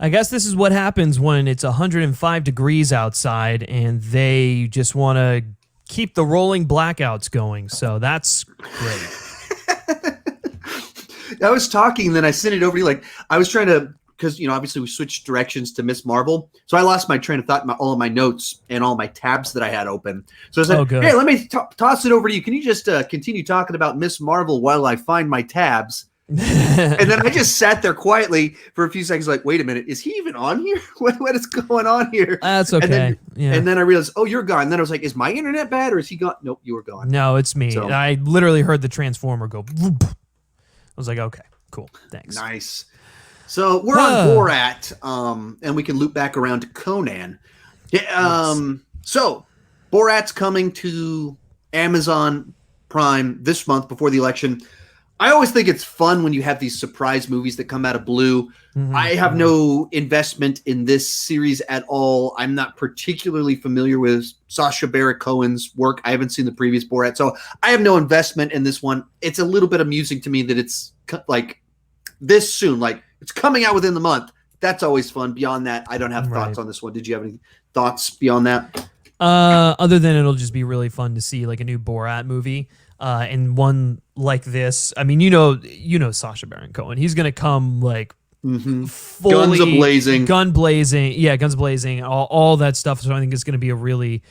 I guess this is what happens when it's 105 degrees outside and they just want to keep the rolling blackouts going. So that's great. I was talking, and then I sent it over to you. Like, I was trying to, because, obviously we switched directions to Miss Marvel. So I lost my train of thought, all of my notes and all my tabs that I had open. So I said, hey, let me toss it over to you. Can you just continue talking about Miss Marvel while I find my tabs? And then I just sat there quietly for a few seconds, like, wait a minute, is he even on here? What is going on here? That's okay. And then I realized, oh, you're gone. And then I was like, is my internet bad or is he gone? Nope, you were gone. No, it's me. So, I literally heard the transformer go. Whoop. I was like, okay, cool, thanks. Nice. So we're on Borat, and we can loop back around to Conan. So Borat's coming to Amazon Prime this month before the election. I always think it's fun when you have these surprise movies that come out of blue. Mm-hmm. I have no investment in this series at all. I'm not particularly familiar with Sacha Baron Cohen's work. I haven't seen the previous Borat, so I have no investment in this one. It's a little bit amusing to me that it's like this soon, like it's coming out within the month. That's always fun. Beyond that, I don't have thoughts on this one. Did you have any thoughts beyond that? Other than it'll just be really fun to see like a new Borat movie. And one like this, I mean, you know, Sacha Baron Cohen. He's gonna come like fully guns blazing, all that stuff. So I think it's gonna be a really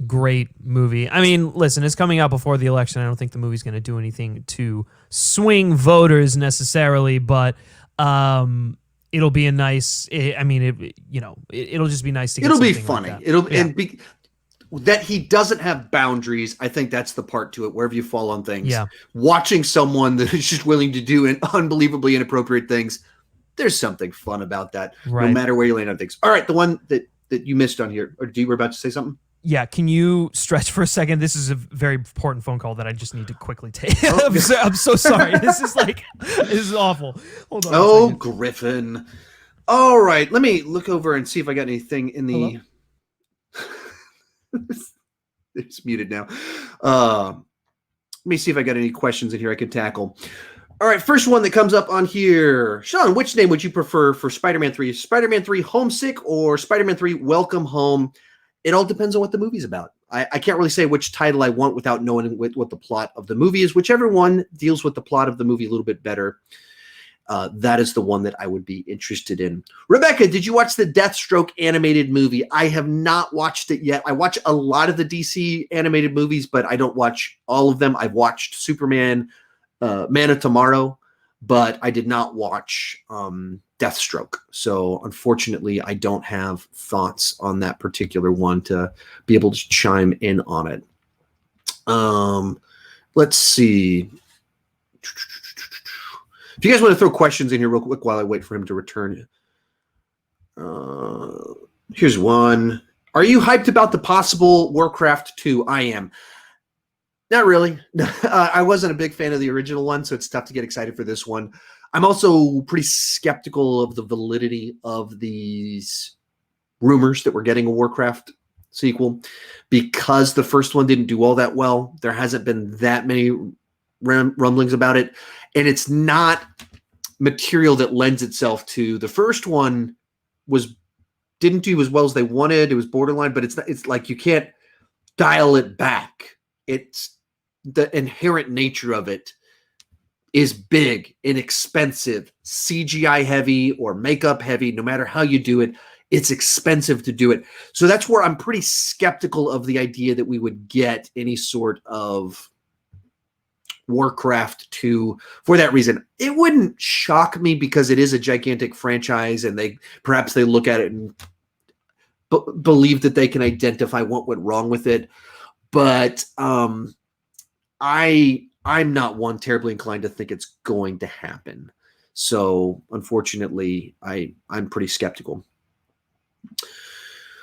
great movie. I mean, listen, it's coming out before the election. I don't think the movie's gonna do anything to swing voters necessarily, but it'll be a nice. It'll just be nice to get. It'll be something funny. Like that. That he doesn't have boundaries, I think that's the part to it, wherever you fall on things. Yeah. Watching someone that is just willing to do unbelievably inappropriate things, there's something fun about that, no matter where you land on things. All right, the one that you missed on here, or you were about to say something? Yeah, can you stretch for a second? This is a very important phone call that I just need to quickly take. I'm so sorry. This is awful. Hold on. Oh, Griffin. All right, let me look over and see if I got anything in the... Hello? It's muted now. Let me see if I got any questions in here I could tackle. All right, first one that comes up on here. Sean, which name would you prefer for Spider-Man 3? Spider-Man 3 Homesick or Spider-Man 3 Welcome Home? It all depends on what the movie's about. I can't really say which title I want without knowing what the plot of the movie is. Whichever one deals with the plot of the movie a little bit better, that is the one that I would be interested in. Rebecca, did you watch the Deathstroke animated movie? I have not watched it yet. I watch a lot of the DC animated movies, but I don't watch all of them. I've watched Superman, Man of Tomorrow, but I did not watch Deathstroke. So unfortunately, I don't have thoughts on that particular one to be able to chime in on it. Let's see. If you guys want to throw questions in here real quick while I wait for him to return. Here's one. Are you hyped about the possible Warcraft 2? I am. Not really. I wasn't a big fan of the original one, so it's tough to get excited for this one. I'm also pretty skeptical of the validity of these rumors that we're getting a Warcraft sequel because the first one didn't do all that well. There hasn't been that many rumblings about it. And it's not material that lends itself to the first one didn't do as well as they wanted. It was borderline, but it's like you can't dial it back. It's the inherent nature of it is big, inexpensive, CGI heavy or makeup heavy. No matter how you do it, it's expensive to do it. So that's where I'm pretty skeptical of the idea that we would get any sort of Warcraft 2 for that reason. It wouldn't shock me because it is a gigantic franchise, and perhaps they look at it and believe that they can identify what went wrong with it. But I'm not one terribly inclined to think it's going to happen. So unfortunately, I'm pretty skeptical.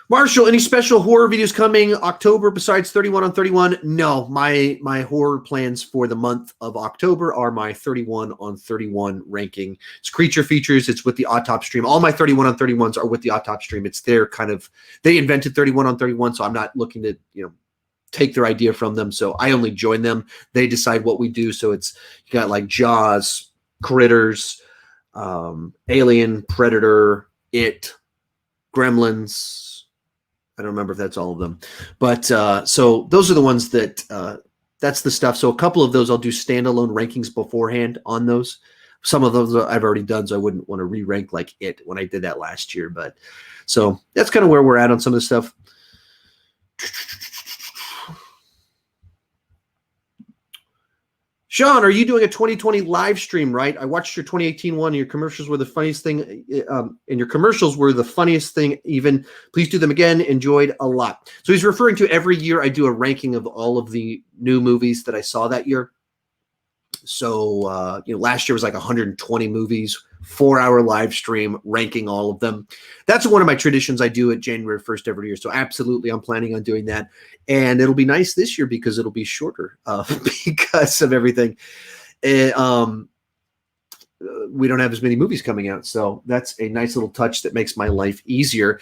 Marshall, any special horror videos coming October besides 31 on 31? No, my horror plans for the month of October are my 31 on 31 ranking. It's creature features. It's with the Autop stream. All my 31 on 31s are with the Autop stream. It's their they invented 31 on 31, so I'm not looking to, take their idea from them. So I only join them. They decide what we do. So you got like Jaws, Critters, Alien, Predator, It, Gremlins. I don't remember if that's all of them, but so those are the ones that's the stuff. So a couple of those I'll do standalone rankings beforehand on those. Some of those I've already done, so I wouldn't want to re-rank like It when I did that last year. But so that's kind of where we're at on some of the stuff. Sean, are you doing a 2020 live stream, right? I watched your 2018 one, and your commercials were the funniest thing. Even. Please do them again. Enjoyed a lot. So he's referring to every year I do a ranking of all of the new movies that I saw that year. So, last year was like 120 movies, 4-hour live stream, ranking all of them. That's one of my traditions I do at January 1st every year. So absolutely, I'm planning on doing that. And it'll be nice this year because it'll be shorter because of everything. We don't have as many movies coming out. So that's a nice little touch that makes my life easier.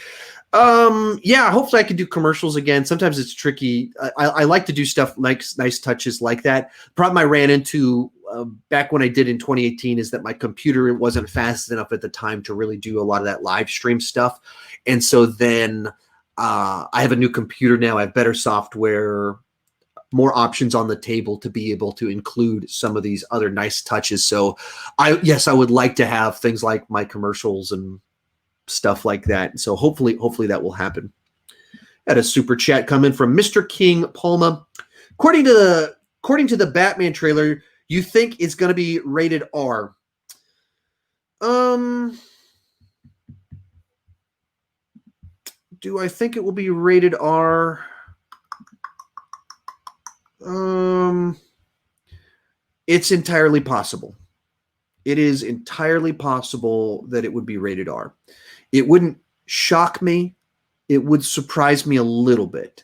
Hopefully I can do commercials again. Sometimes it's tricky. I like to do stuff like nice touches like that. Problem I ran into back when I did in 2018 is that my computer wasn't fast enough at the time to really do a lot of that live stream stuff. And so then I have a new computer now. I have better software, more options on the table to be able to include some of these other nice touches. So I would like to have things like my commercials and stuff like that. So hopefully that will happen. Had a super chat come in from Mr. King Palma. According to the Batman trailer, you think it's going to be rated R? Do I think it will be rated R? It's entirely possible. It is entirely possible that it would be rated R. It wouldn't shock me. It would surprise me a little bit.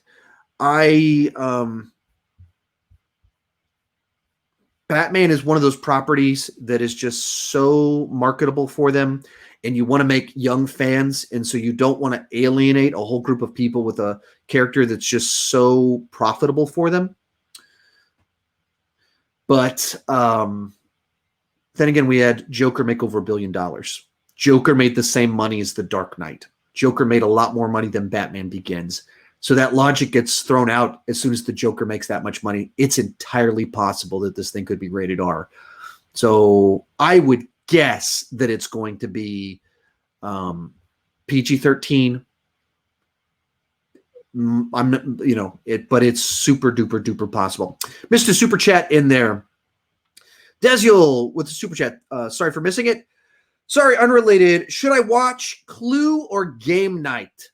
Batman is one of those properties that is just so marketable for them, and you want to make young fans, and so you don't want to alienate a whole group of people with a character that's just so profitable for them. But then again, we had Joker make over $1 billion. Joker made the same money as The Dark Knight. Joker made a lot more money than Batman Begins. So that logic gets thrown out as soon as the Joker makes that much money. It's entirely possible that this thing could be rated R. So I would guess that it's going to be PG-13. But it's super duper possible. Mr. Super Chat in there. Desiel with the Super Chat. Sorry for missing it. Sorry, unrelated. Should I watch Clue or Game Night?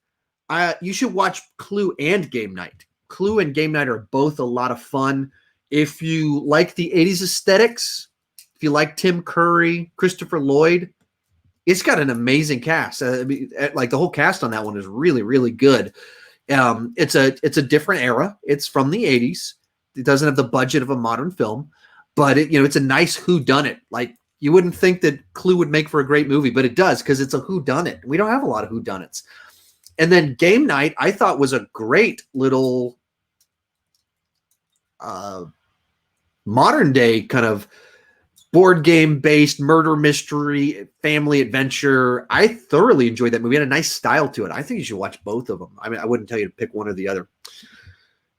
You should watch Clue and Game Night. Clue and Game Night are both a lot of fun. If you like the 80s aesthetics, if you like Tim Curry, Christopher Lloyd, it's got an amazing cast. The whole cast on that one is really, really good. It's a different era. It's from the 80s. It doesn't have the budget of a modern film, but it's a nice whodunit. Like, you wouldn't think that Clue would make for a great movie, but it does because it's a whodunit. We don't have a lot of whodunits. And then Game Night, I thought, was a great little modern day kind of board game based murder mystery family adventure. I thoroughly enjoyed that movie. It had a nice style to it. I think you should watch both of them. I mean, I wouldn't tell you to pick one or the other.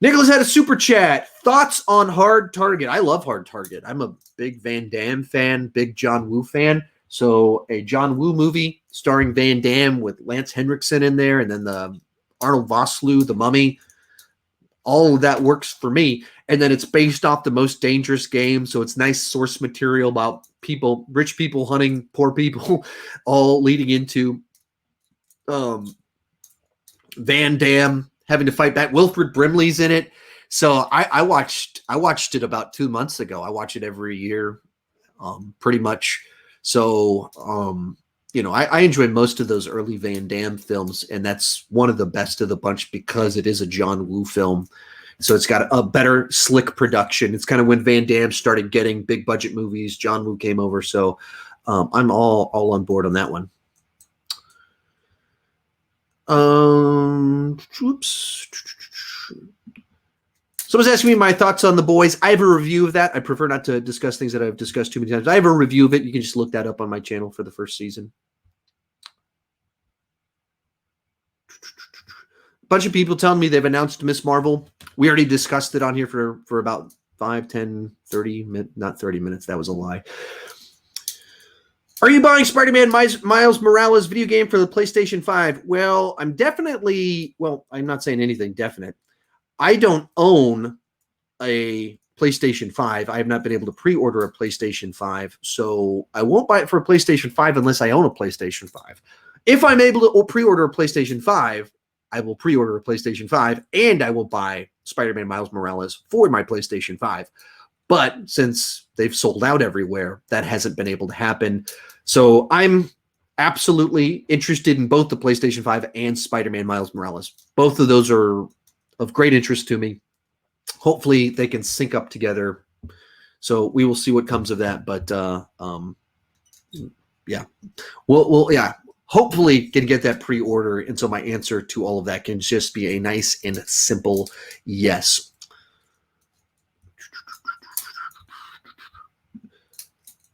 Nicholas had a super chat. Thoughts on Hard Target? I love Hard Target. I'm a big Van Damme fan, big John Woo fan. So a John Woo movie starring Van Damme with Lance Henriksen in there, and then the Arnold Vosloo, the Mummy. All of that works for me. And then it's based off The Most Dangerous Game. So it's nice source material about people, rich people hunting poor people, all leading into Van Damme having to fight back. Wilfred Brimley's in it. So I watched it about 2 months ago. I watch it every year, pretty much. So, I enjoy most of those early Van Damme films, and that's one of the best of the bunch because it is a John Woo film. So it's got a better, slick production. It's kind of when Van Damme started getting big budget movies. John Woo came over, so I'm all on board on that one. Oops. Someone's asking me my thoughts on The Boys. I have a review of that. I prefer not to discuss things that I've discussed too many times. I have a review of it. You can just look that up on my channel for the first season. A bunch of people telling me they've announced Miss Marvel. We already discussed it on here for about 5, 10, 30 minutes. Not 30 minutes. That was a lie. Are you buying Spider-Man Miles Morales video game for the PlayStation 5? Well, I'm not saying anything definite. I don't own a PlayStation 5. I have not been able to pre-order a PlayStation 5, so I won't buy it for a PlayStation 5 unless I own a PlayStation 5. If I'm able to pre-order a PlayStation 5, I will pre-order a PlayStation 5, and I will buy Spider-Man Miles Morales for my PlayStation 5. But since they've sold out everywhere, that hasn't been able to happen. So I'm absolutely interested in both the PlayStation 5 and Spider-Man Miles Morales. Both of those are of great interest to me. Hopefully they can sync up together. So we will see what comes of that. But yeah, we'll hopefully can get that pre-order. And so my answer to all of that can just be a nice and simple yes.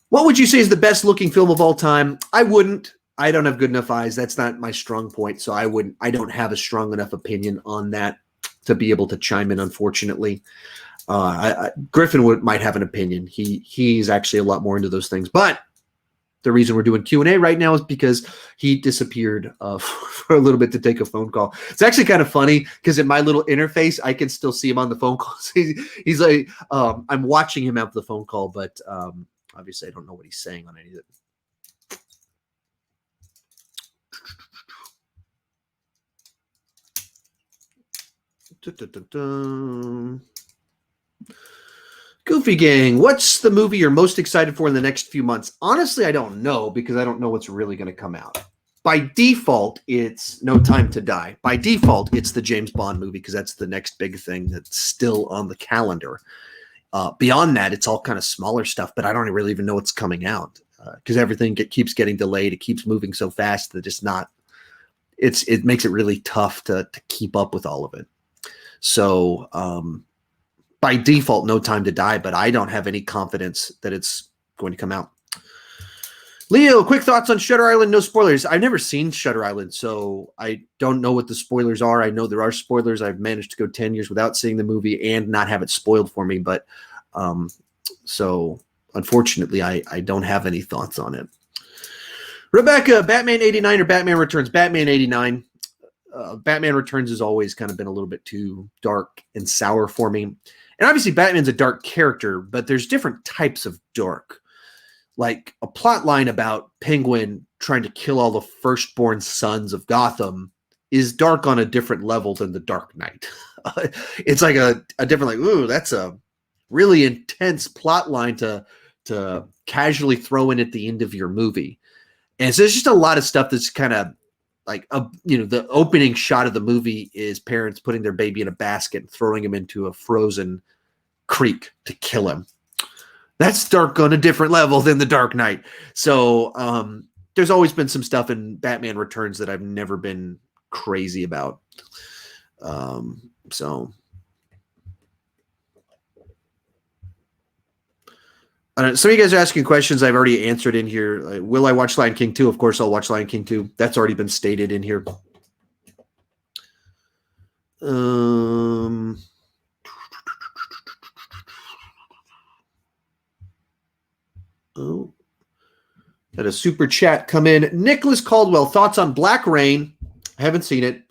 What would you say is the best looking film of all time? I don't have good enough eyes. That's not my strong point. So I don't have a strong enough opinion on that to be able to chime in, unfortunately. Griffin might have an opinion. He's actually a lot more into those things. But the reason we're doing Q&A right now is because he disappeared for a little bit to take a phone call. It's actually kind of funny because in my little interface, I can still see him on the phone call. He's like, I'm watching him have the phone call, but obviously I don't know what he's saying on any of it. Goofy Gang, what's the movie you're most excited for in the next few months? Honestly, I don't know because I don't know what's really going to come out. By default, it's No Time to Die. By default, it's the James Bond movie because that's the next big thing that's still on the calendar. Beyond that, it's all kind of smaller stuff, but I don't really even know what's coming out because everything keeps getting delayed. It keeps moving so fast that it makes it really tough to keep up with all of it. So by default, No Time to Die, but I don't have any confidence that it's going to come out. Leo, quick thoughts on Shutter Island, no spoilers. I've never seen Shutter Island, so I don't know what the spoilers are. I know there are spoilers. I've managed to go 10 years without seeing the movie and not have it spoiled for me, but so unfortunately, I don't have any thoughts on it. Rebecca, Batman 89 or Batman Returns? Batman 89. Batman Returns has always kind of been a little bit too dark and sour for me. And obviously Batman's a dark character, but there's different types of dark. Like a plot line about Penguin trying to kill all the firstborn sons of Gotham is dark on a different level than The Dark Knight. It's like a different, like, ooh, that's a really intense plot line to casually throw in at the end of your movie. And so there's just a lot of stuff that's kind of like, the opening shot of the movie is parents putting their baby in a basket and throwing him into a frozen creek to kill him. That's dark on a different level than The Dark Knight. So there's always been some stuff in Batman Returns that I've never been crazy about. Some of you guys are asking questions I've already answered in here. Will I watch Lion King 2? Of course I'll watch Lion King 2. That's already been stated in here. Had a super chat come in. Nicholas Caldwell, thoughts on Black Rain? Haven't seen it.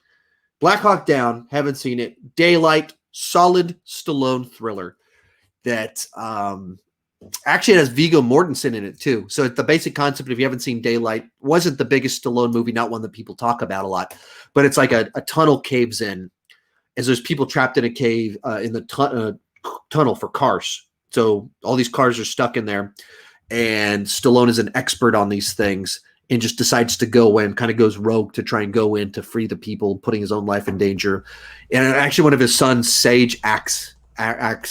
Black Hawk Down, haven't seen it. Daylight, solid Stallone thriller that actually it has Viggo Mortensen in it too. So the basic concept, if you haven't seen Daylight, wasn't the biggest Stallone movie, not one that people talk about a lot, but it's like a tunnel caves in, as there's people trapped in a cave in the tunnel for cars. So all these cars are stuck in there, and Stallone is an expert on these things and just decides to go in, kind of goes rogue to try and go in to free the people, putting his own life in danger. And actually one of his sons, Sage, acts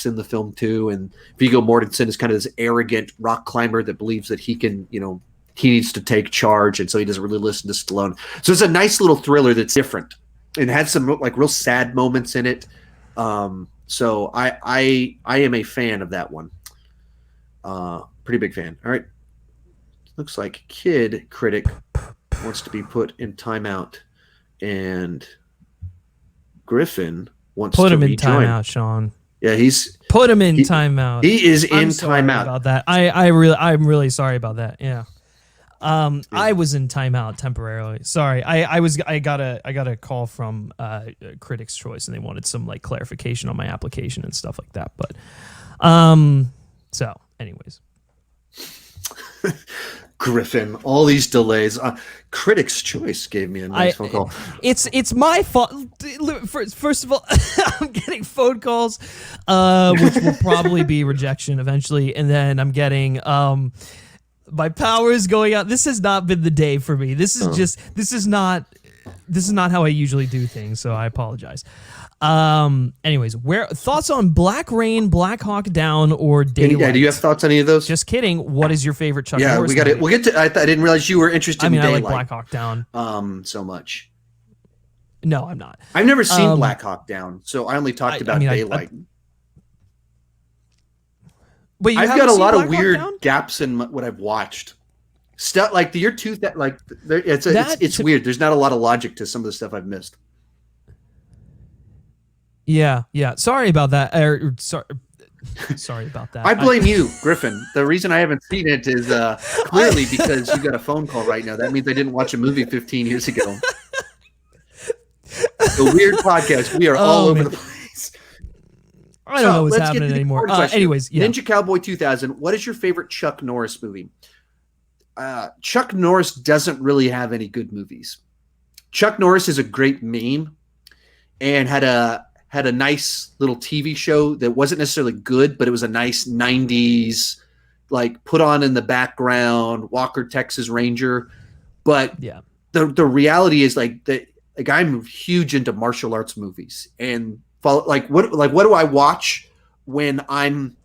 in the film too. And Viggo Mortensen is kind of this arrogant rock climber that believes that he can, he needs to take charge. And so he doesn't really listen to Stallone. So it's a nice little thriller that's different and had some like real sad moments in it. So I am a fan of that one. Pretty big fan. All right. Looks like Kid Critic wants to be put in timeout, and Griffin wants put to him in rejoin. timeout, Sean. Yeah, put him in timeout. He is in I'm sorry timeout about that. I'm really sorry about that. Yeah. I was in timeout temporarily. Sorry. I got a call from Critics' Choice, and they wanted some like clarification on my application and stuff like that. But so anyways. Griffin, all these delays. Critics' Choice gave me a nice phone call. It's my fault. First of all, I'm getting phone calls, which will probably be rejection eventually, and then I'm getting my power is going out. This has not been the day for me. This is not how I usually do things. So I apologize. Anyways, thoughts on Black Rain, Black Hawk Down, or Daylight? Yeah, do you have thoughts on any of those? Just kidding. What is your favorite Chuck Norris? Yeah, we'll get to. I didn't realize you were interested in Daylight. I like Black Hawk Down. So much. No, I'm not. I've never seen Black Hawk Down, so I only talked about Daylight. But I've got a lot of weird gaps in what I've watched. Stuff like the year 2000, like it's weird. There's not a lot of logic to some of the stuff I've missed. Yeah. Sorry about that. Sorry about that. I blame you, Griffin. The reason I haven't seen it is clearly because you got a phone call right now. That means I didn't watch a movie 15 years ago. The Weird Podcast. We are all over the place. I don't know what's happening anymore. Anyways, yeah. Ninja Cowboy 2000. What is your favorite Chuck Norris movie? Chuck Norris doesn't really have any good movies. Chuck Norris is a great meme and had a nice little TV show that wasn't necessarily good, but it was a nice 90s, like put on in the background, Walker, Texas Ranger. But yeah, the reality is like I'm huge into martial arts movies and what do I watch when I'm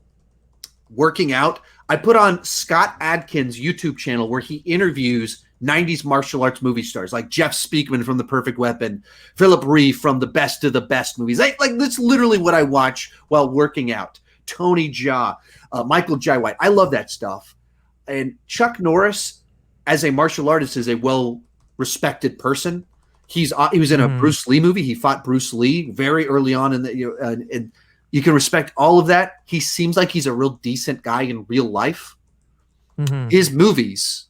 working out? I put on Scott Adkins' YouTube channel where he interviews 90s martial arts movie stars like Jeff Speakman from The Perfect Weapon, Philip Reeve from The Best of the Best movies. Like that's literally what I watch while working out. Tony Jaa, Michael Jai White. I love that stuff. And Chuck Norris, as a martial artist, is a well-respected person. He was in a Bruce Lee movie. He fought Bruce Lee very early on and you can respect all of that. He seems like he's a real decent guy in real life. Mm-hmm. His movies,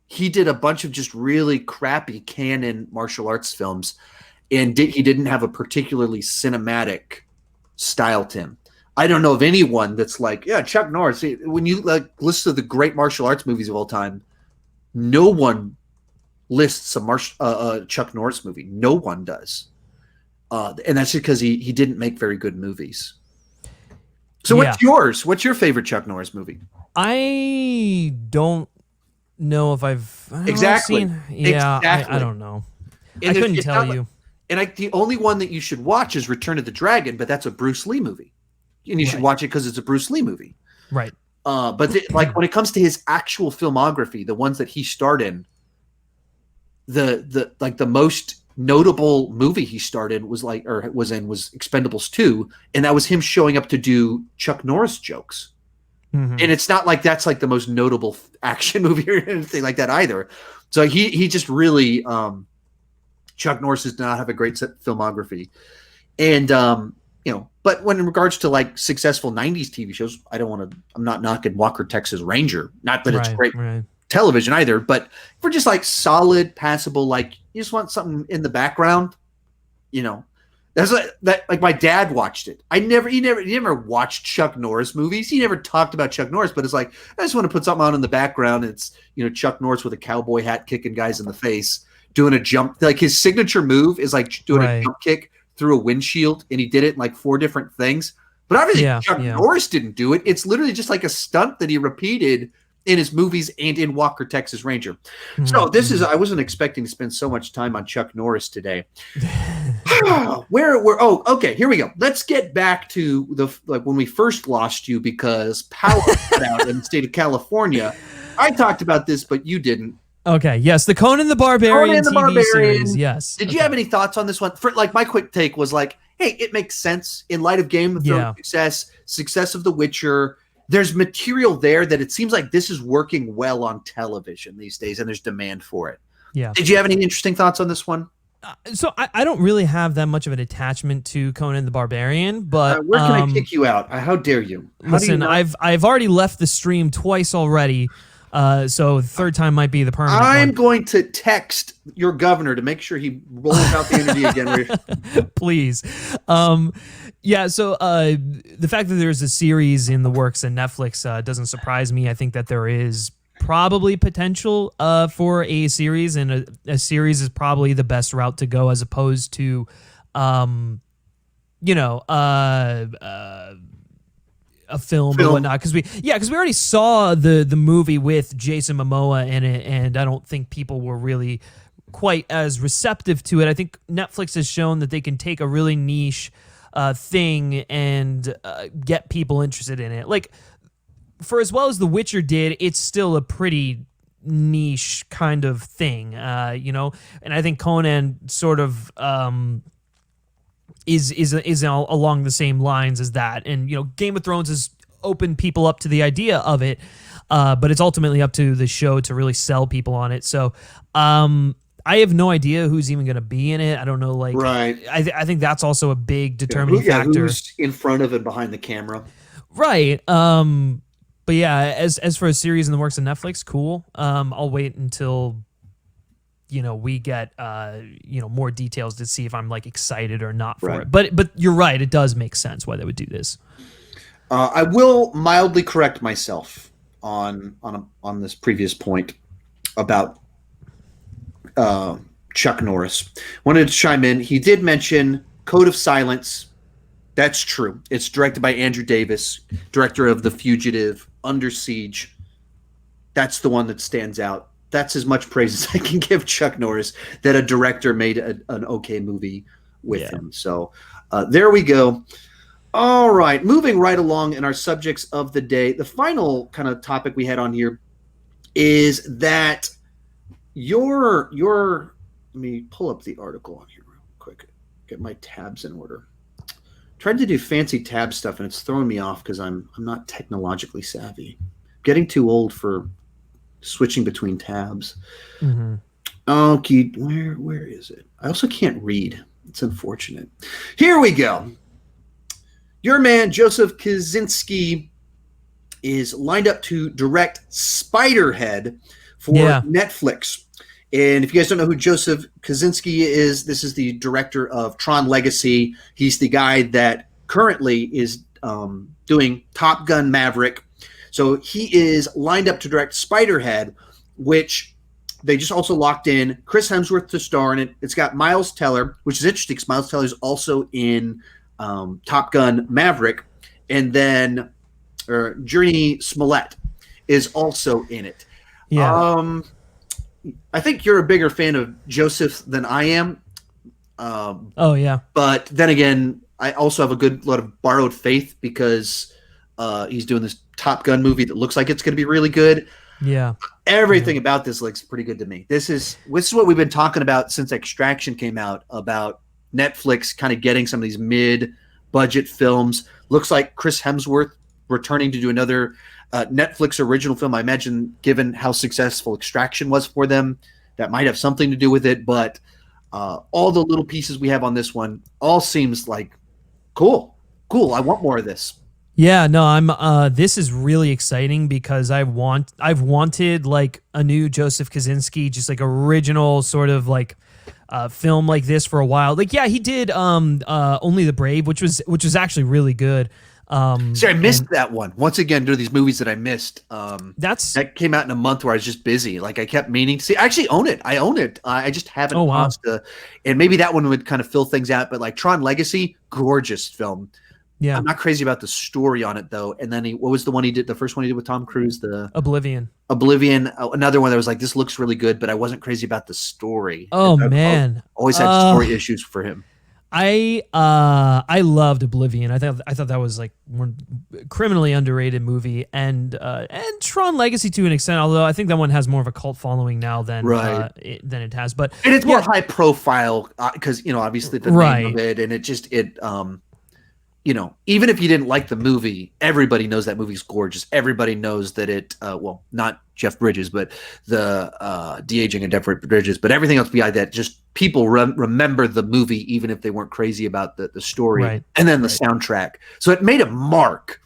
he did a bunch of just really crappy canon martial arts films, and he didn't have a particularly cinematic style to him. I don't know of anyone that's like, yeah, Chuck Norris. When you list of the great martial arts movies of all time, no one lists a Chuck Norris movie. No one does. And that's because he didn't make very good movies. So what's yours? What's your favorite Chuck Norris movie? I don't know if I've exactly. I don't know. And I couldn't tell you. And the only one that you should watch is Return of the Dragon, but that's a Bruce Lee movie, and you should watch it because it's a Bruce Lee movie, right? But when it comes to his actual filmography, the ones that he starred in, the most notable movie he starred in was Expendables 2, and that was him showing up to do Chuck Norris jokes. Mhm. And it's not like that's like the most notable action movie or anything like that either. So he just really Chuck Norris does not have a great filmography. And but when in regards to like successful 90s TV shows, I'm not knocking Walker Texas Ranger. Not that it's great television either, but for just like solid, passable, like you just want something in the background, that's like my dad watched it. He never watched Chuck Norris movies. He never talked about Chuck Norris, but it's like, I just want to put something on in the background. It's, Chuck Norris with a cowboy hat kicking guys in the face, doing a jump. Like his signature move is like doing a jump kick through a windshield, and he did it in like 4 different things. But obviously Chuck Norris didn't do it. It's literally just like a stunt that he repeated in his movies and in Walker Texas Ranger. So I wasn't expecting to spend so much time on Chuck Norris today. Okay, here we go. Let's get back to when we first lost you because power cut out in the state of California. I talked about this, but you didn't. Okay, yes, the Conan the Barbarian TV series, yes. Did you have any thoughts on this one? For like my quick take was like, hey, it makes sense in light of Game of Thrones success of The Witcher. There's material there that it seems like this is working well on television these days, and there's demand for it. Yeah. Did you have any interesting thoughts on this one? So I don't really have that much of an attachment to Conan the Barbarian, but where can I kick you out? How dare you? Listen, I've already left the stream twice already. So the third time might be the permanent I'm one. going to text your governor to make sure he rolls out the interview again. Please. So the fact that there's a series in the works on Netflix doesn't surprise me. I think that there is probably potential for a series, and a series is probably the best route to go as opposed to, a film or whatnot, because we already saw the movie with Jason Momoa in it, and I don't think people were really quite as receptive to it. I think Netflix has shown that they can take a really niche thing and get people interested in it. Like, for as well as The Witcher did, it's still a pretty niche kind of thing, and I think Conan sort of is along the same lines as that. And Game of Thrones has opened people up to the idea of it, but it's ultimately up to the show to really sell people on it. So I have no idea who's even going to be in it. I don't know. Like, right. I think that's also a big determining factor. Who's in front of and behind the camera? Right. But yeah, as for a series in the works of Netflix, cool. I'll wait until we get more details to see if I'm like excited or not for it. But you're right, it does make sense why they would do this. I will mildly correct myself on this previous point about Chuck Norris. Wanted to chime in. He did mention Code of Silence. That's true. It's directed by Andrew Davis, director of The Fugitive, Under Siege. That's the one that stands out. That's as much praise as I can give Chuck Norris, that a director made an okay movie with him. So there we go. All right, moving right along in our subjects of the day. The final kind of topic we had on here is that let me pull up the article on here real quick. Get my tabs in order. Tried to do fancy tab stuff, and it's throwing me off because I'm not technologically savvy. Getting too old for switching between tabs. Mm-hmm. Okay, where is it? I also can't read. It's unfortunate. Here we go. Your man, Joseph Kosinski, is lined up to direct Spiderhead for Netflix. And if you guys don't know who Joseph Kosinski is, this is the director of Tron Legacy. He's the guy that currently is doing Top Gun Maverick. So he is lined up to direct Spiderhead, which they just also locked in Chris Hemsworth to star in it. It's got Miles Teller, which is interesting because Miles Teller is also in Top Gun Maverick. And then Journey Smollett is also in it. Yeah. I think you're a bigger fan of Joseph than I am. Oh, yeah. But then again, I also have a good lot of borrowed faith because he's doing this Top Gun movie that looks like it's going to be really good. Yeah. Everything about this looks pretty good to me. This is what we've been talking about since Extraction came out, about Netflix kind of getting some of these mid-budget films. Looks like Chris Hemsworth returning to do another Netflix original film. I imagine, given how successful Extraction was for them, that might have something to do with it. But all the little pieces we have on this one all seems like cool. I want more of this. Yeah, no, I'm this is really exciting because I've wanted like a new Joseph Kosinski, just like original sort of like film like this for a while. Like, yeah, he did Only the Brave, which was actually really good. See, I missed that one. Once again, there are these movies that I missed. That came out in a month where I was just busy. Like, I kept meaning to see. I actually own it. I own it. I just haven't paused to, and maybe that one would kind of fill things out. But like Tron Legacy, gorgeous film. Yeah, I'm not crazy about the story on it though. And then what was the one he did? The first one he did with Tom Cruise, the Oblivion. Another one that was like, this looks really good, but I wasn't crazy about the story. Oh man, always had story issues for him. I loved Oblivion. I thought that was like one criminally underrated movie, and Tron Legacy to an extent. Although I think that one has more of a cult following now than it has. But and it's more high profile because obviously the name of it, and even if you didn't like the movie, everybody knows that movie's gorgeous. Everybody knows that it, not Jeff Bridges, but the de-aging of Jeff Bridges, but everything else behind that, just people remember the movie even if they weren't crazy about the story and then the soundtrack. So it made a mark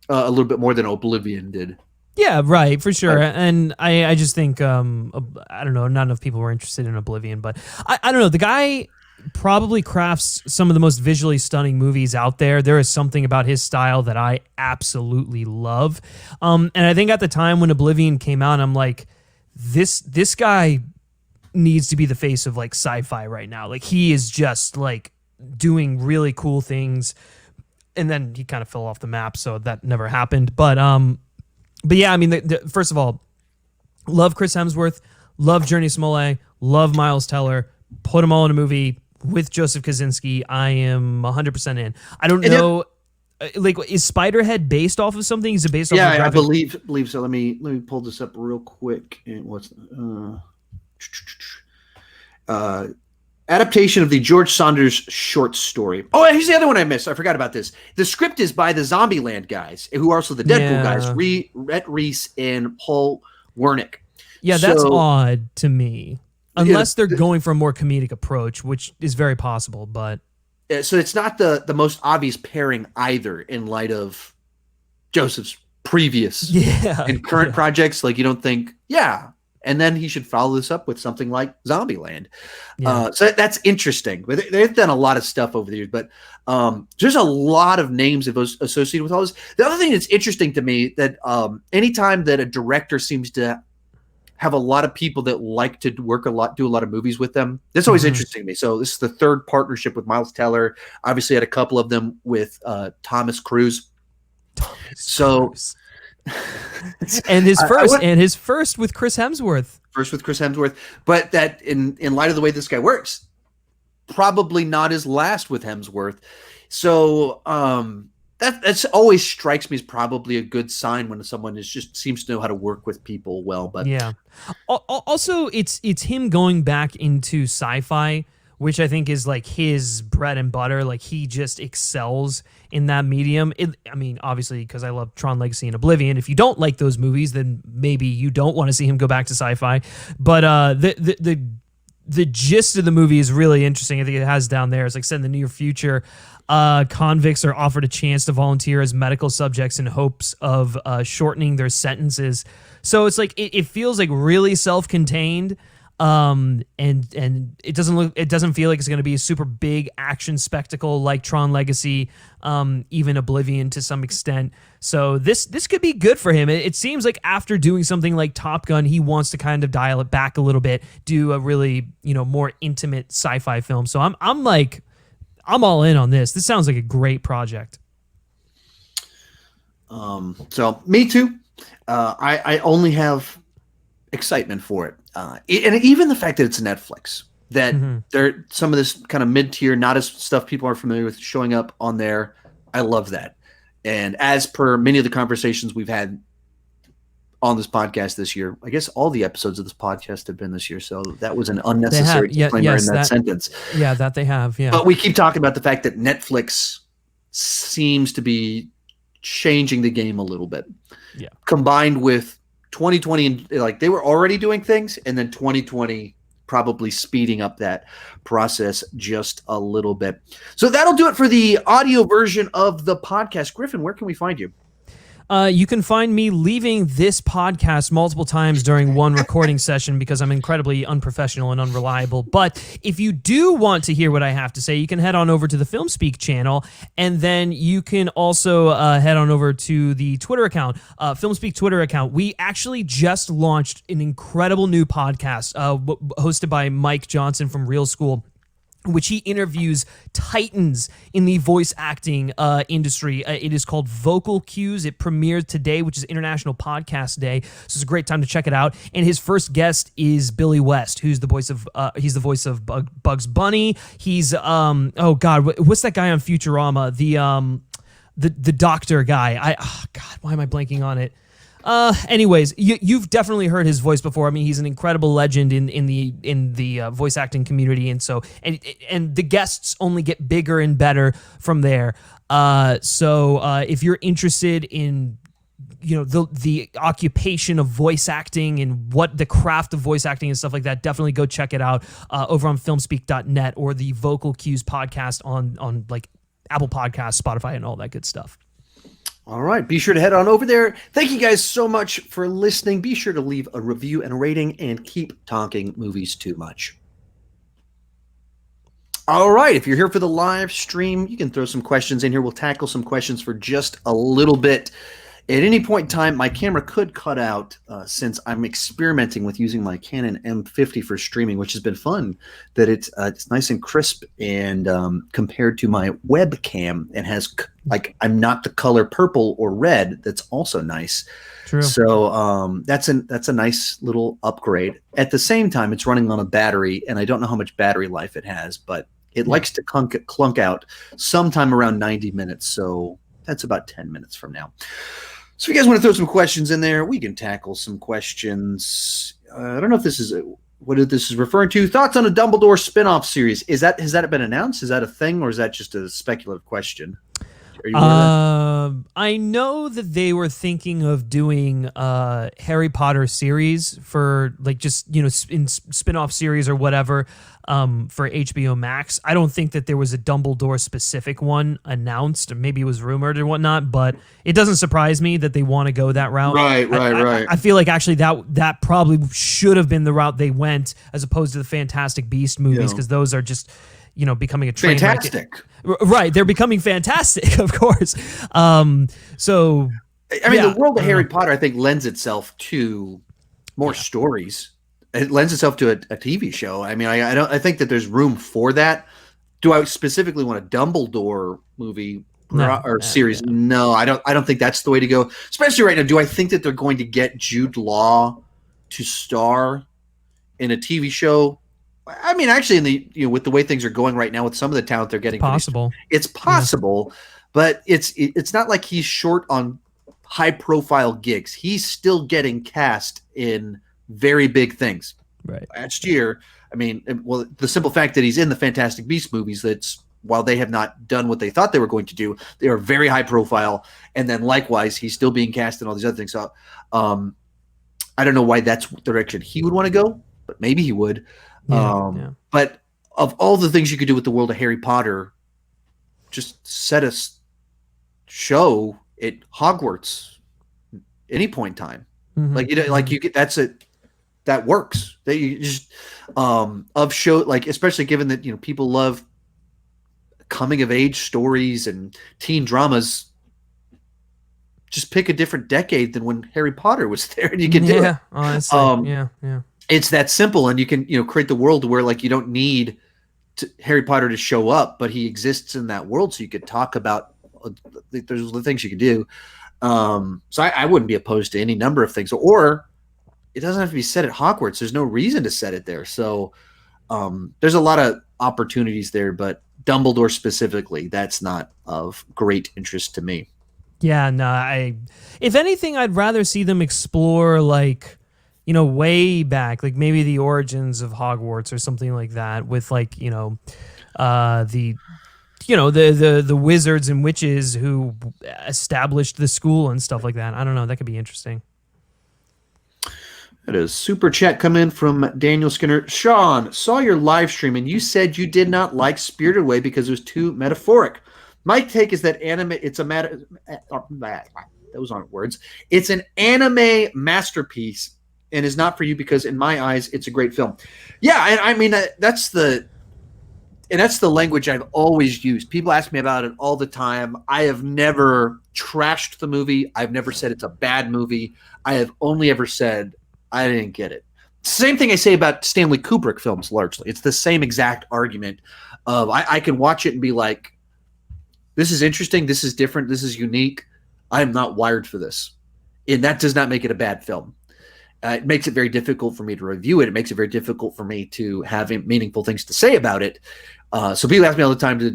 a little bit more than Oblivion did. Yeah, right, for sure. And I just think, I don't know, not enough people were interested in Oblivion, but I don't know, the guy probably crafts some of the most visually stunning movies out there. There is something about his style that I absolutely love. And I think at the time when Oblivion came out, I'm like, this guy needs to be the face of like sci-fi right now. Like, he is just like doing really cool things. And then he kind of fell off the map, so that never happened. But yeah, I mean, first of all, love Chris Hemsworth, love Journey Smollett, love Miles Teller. Put them all in a movie with Joseph Kosinski. I am 100% in. I don't know, like, is Spiderhead based off of something? Is it based off? Yeah, I believe so. Let me pull this up real quick. And what's adaptation of the George Saunders short story? Oh, here's the other one I missed. I forgot about this. The script is by the Zombieland guys, who are also the Deadpool guys, Rhett Reese and Paul Wernick. Yeah, that's odd to me. Unless they're going for a more comedic approach, which is very possible, but so it's not the most obvious pairing either in light of Joseph's previous and current projects. Like, you don't think, and then he should follow this up with something like Zombieland. So that's interesting. But they've done a lot of stuff over the years, but there's a lot of names associated with all this. The other thing that's interesting to me that anytime that a director seems to have a lot of people that like to work a lot, do a lot of movies with them. That's always interesting to me. So this is the third partnership with Miles Teller. Obviously had a couple of them with Thomas Cruise. And his first with Chris Hemsworth. First with Chris Hemsworth. But that in light of the way this guy works, probably not his last with Hemsworth. So that's always strikes me as probably a good sign when someone just seems to know how to work with people well. But yeah, also it's him going back into sci-fi, which I think is like his bread and butter. Like, he just excels in that medium. I mean, obviously, because I love Tron Legacy and Oblivion. If you don't like those movies, then maybe you don't want to see him go back to sci-fi. But the gist of the movie is really interesting. I think it has down there. It's like, set in the near future. Convicts are offered a chance to volunteer as medical subjects in hopes of shortening their sentences. So it's like it feels like really self-contained, and it doesn't feel like it's going to be a super big action spectacle like Tron Legacy, even Oblivion to some extent. So this could be good for him. It seems like after doing something like Top Gun, he wants to kind of dial it back a little bit, do a really more intimate sci-fi film. So I'm all in on this. This sounds like a great project. So me too. I only have excitement for it. And even the fact that it's Netflix, that there some of this kind of mid-tier, not as stuff people are familiar with showing up on there. I love that. And as per many of the conversations we've had on this podcast this year, I guess all the episodes of this podcast have been this year. So that was an unnecessary disclaimer in that sentence. Yeah, that they have. Yeah. But we keep talking about the fact that Netflix seems to be changing the game a little bit. Yeah. Combined with 2020, and like they were already doing things, and then 2020 probably speeding up that process just a little bit. So that'll do it for the audio version of the podcast. Griffin, where can we find you? You can find me leaving this podcast multiple times during one recording session because I'm incredibly unprofessional and unreliable. But if you do want to hear what I have to say, you can head on over to the FilmSpeak channel, and then you can also head on over to the Twitter account, FilmSpeak Twitter account. We actually just launched an incredible new podcast hosted by Mike Johnson from Real School, which he interviews titans in the voice acting industry. It is called Vocal Cues. It premiered today, which is International Podcast Day. So it's a great time to check it out. And his first guest is Billy West, who's the voice of Bugs Bunny. He's oh God, what's that guy on Futurama? The doctor guy. God, why am I blanking on it? Anyways, you've definitely heard his voice before. I mean, he's an incredible legend in the voice acting community, and so the guests only get bigger and better from there. So if you're interested in the occupation of voice acting and what the craft of voice acting and stuff like that, definitely go check it out over on filmspeak.net or the Vocal Cues podcast on like Apple Podcasts, Spotify, and all that good stuff. All right. Be sure to head on over there. Thank you guys so much for listening. Be sure to leave a review and a rating, and keep talking movies too much. All right. If you're here for the live stream, you can throw some questions in here. We'll tackle some questions for just a little bit. At any point in time, my camera could cut out since I'm experimenting with using my Canon M50 for streaming, which has been fun. That it's nice and crisp, and compared to my webcam, it has I'm not the color purple or red. That's also nice. True. So that's a nice little upgrade. At the same time, it's running on a battery, and I don't know how much battery life it has, but it likes to clunk out sometime around 90 minutes. So that's about 10 minutes from now. So if you guys want to throw some questions in there, we can tackle some questions. I don't know if this is what this is referring to. Thoughts on a Dumbledore spinoff series? Has that been announced? Is that a thing, or is that just a speculative question? Are you aware of that? I know that they were thinking of doing Harry Potter series for just in spin-off series or whatever for HBO Max. I don't think that there was a Dumbledore specific one announced, or maybe it was rumored or whatnot, but it doesn't surprise me that they want to go that route. Right. I feel like actually that probably should have been the route they went, as opposed to the Fantastic Beast movies, because those are just becoming a train fantastic. Right, they're becoming fantastic, of course. So I mean, the world of Harry Potter, I think, lends itself to more stories. It lends itself to a TV show. I mean, I think that there's room for that. Do I specifically want a Dumbledore movie or series? No, I don't think that's the way to go. Especially right now. Do I think that they're going to get Jude Law to star in a TV show? I mean, actually, with the way things are going right now, with some of the talent they're getting, it's possible, but it's not like he's short on high profile gigs. He's still getting cast in very big things. Right. Last year, I mean, well, the simple fact that he's in the Fantastic Beasts movies, that's while they have not done what they thought they were going to do, they are very high profile. And then likewise, he's still being cast in all these other things. So I don't know why that's the direction he would want to go, but maybe he would. But of all the things you could do with the world of Harry Potter, just set a show at Hogwarts any point in time. Mm-hmm. You get that works. That you just of show, especially given that people love coming of age stories and teen dramas. Just pick a different decade than when Harry Potter was there, and you can do it. Honestly, It's that simple, and you can create the world where you don't need Harry Potter to show up, but he exists in that world, so you could talk about. There's the things you could do. So I wouldn't be opposed to any number of things, or it doesn't have to be set at Hogwarts. There's no reason to set it there. So there's a lot of opportunities there, but Dumbledore specifically, that's not of great interest to me. Yeah, no. If anything, I'd rather see them explore way back, maybe the origins of Hogwarts or something like that, with the the wizards and witches who established the school and stuff like that. I don't know. That could be interesting. That is super chat come in from Daniel Skinner. Sean, saw your live stream and you said you did not like Spirited Away because it was too metaphoric. My take is that those aren't words. It's an anime masterpiece and is not for you because in my eyes it's a great film. Yeah, I mean that's the language I've always used. People ask me about it all the time. I have never trashed the movie. I've never said it's a bad movie. I have only ever said I didn't get it. Same thing I say about Stanley Kubrick films largely. It's the same exact argument of I can watch it and be like, this is interesting, this is different, this is unique. I am not wired for this. And that does not make it a bad film. It makes it very difficult for me to review it. It makes it very difficult for me to have meaningful things to say about it. So people ask me all the time to,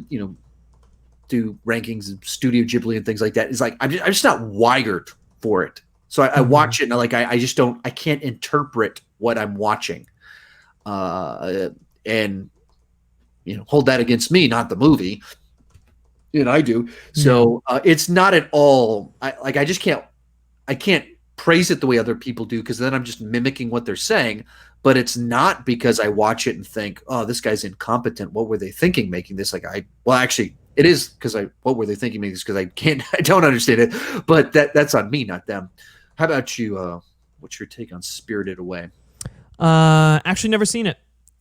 do rankings of Studio Ghibli and things like that. It's like, I'm just not wired for it. So I watch it and I just don't, I can't interpret what I'm watching. And, hold that against me, not the movie. I do. So it's not at all, I can't praise it the way other people do because then I'm just mimicking what they're saying. But it's not because I watch it and think, oh, this guy's incompetent. What were they thinking making this? Actually, it is because what were they thinking making this? Because I don't understand it. But that's on me, not them. How about you? What's your take on Spirited Away? Actually, never seen it.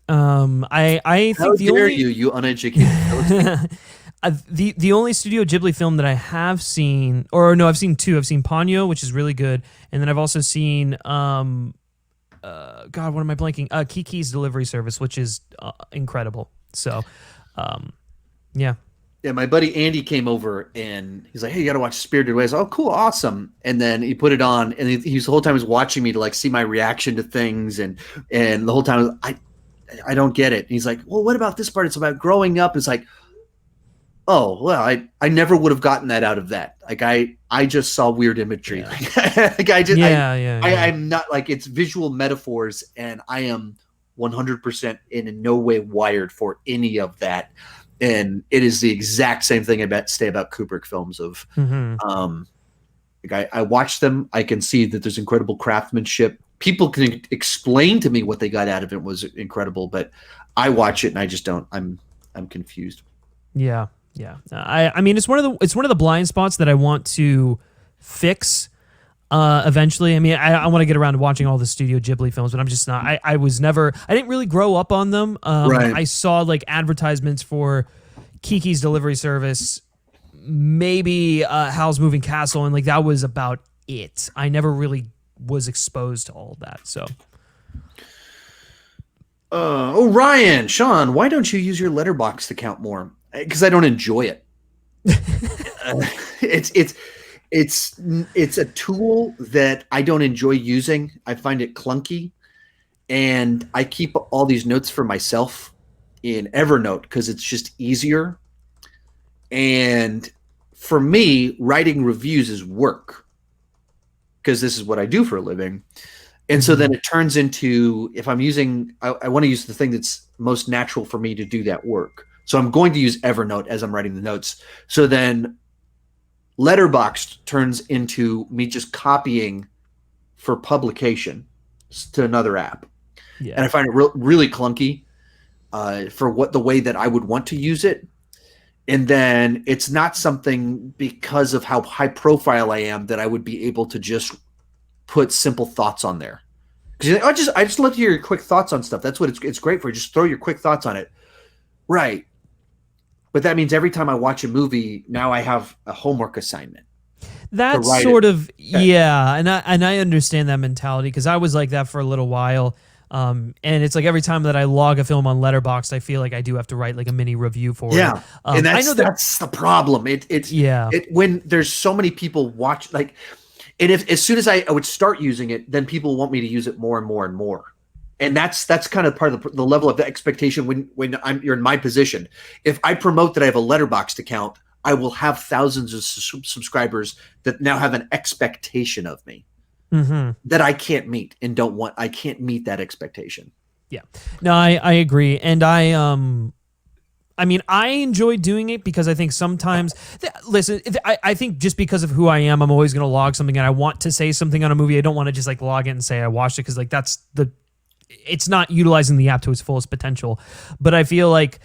I think you uneducated. The only Studio Ghibli film that I have seen, or no, I've seen two. I've seen Ponyo, which is really good, and then I've also seen God, what am I blanking? Kiki's Delivery Service, which is incredible. So, yeah. Yeah, my buddy Andy came over and he's like, "Hey, you got to watch Spirited Away." I was like, "Oh, cool, awesome!" And then he put it on, and he's the whole time was watching me to see my reaction to things, and the whole time I don't get it. And he's like, "Well, what about this part? It's about growing up." It's like, oh, well, I never would have gotten that out of that. I just saw weird imagery. Yeah. I'm not it's visual metaphors, and I am 100% in no way wired for any of that. And it is the exact same thing I say about Kubrick films. I watch them, I can see that there's incredible craftsmanship. People can explain to me what they got out of it was incredible, but I watch it and I just don't. I'm confused. Yeah. I mean, it's one of the blind spots that I want to fix eventually. I mean, I want to get around to watching all the Studio Ghibli films, but I'm just not. I didn't really grow up on them. Right. I saw advertisements for Kiki's Delivery Service, maybe Howl's Moving Castle, and that was about it. I never really was exposed to all of that. So. Ryan, Sean, why don't you use your Letterboxd account more? Because I don't enjoy it. It's a tool that I don't enjoy using. I find it clunky, and I keep all these notes for myself in Evernote because it's just easier. And for me, writing reviews is work because this is what I do for a living. And so then it turns into, if I'm using, I want to use the thing that's most natural for me to do that work. So I'm going to use Evernote as I'm writing the notes. So then Letterboxd turns into me just copying for publication to another app. Yeah. And I find it really clunky for the way that I would want to use it. And then it's not something because of how high profile I am that I would be able to just put simple thoughts on there. Because I just love to hear your quick thoughts on stuff. That's what it's great for. Just throw your quick thoughts on it. Right. But that means every time I watch a movie, now I have a homework assignment. That's sort of, yeah. And I understand that mentality because I was like that for a little while. And it's every time that I log a film on Letterboxd, I feel like I do have to write a mini review for it. Yeah. And that's the problem. When there's so many people watch, and as soon as I would start using it, then people want me to use it more and more and more. And that's kind of part of the level of the expectation when you're in my position. If I promote that I have a Letterboxd account, I will have thousands of subscribers that now have an expectation of me that I can't meet and don't want. I can't meet that expectation. Yeah, no, I agree, and I I mean, I enjoy doing it because I think sometimes, listen, I think just because of who I am, I'm always going to log something, and I want to say something on a movie. I don't want to just like log it and say I watched it, because like it's not utilizing the app to its fullest potential. But I feel like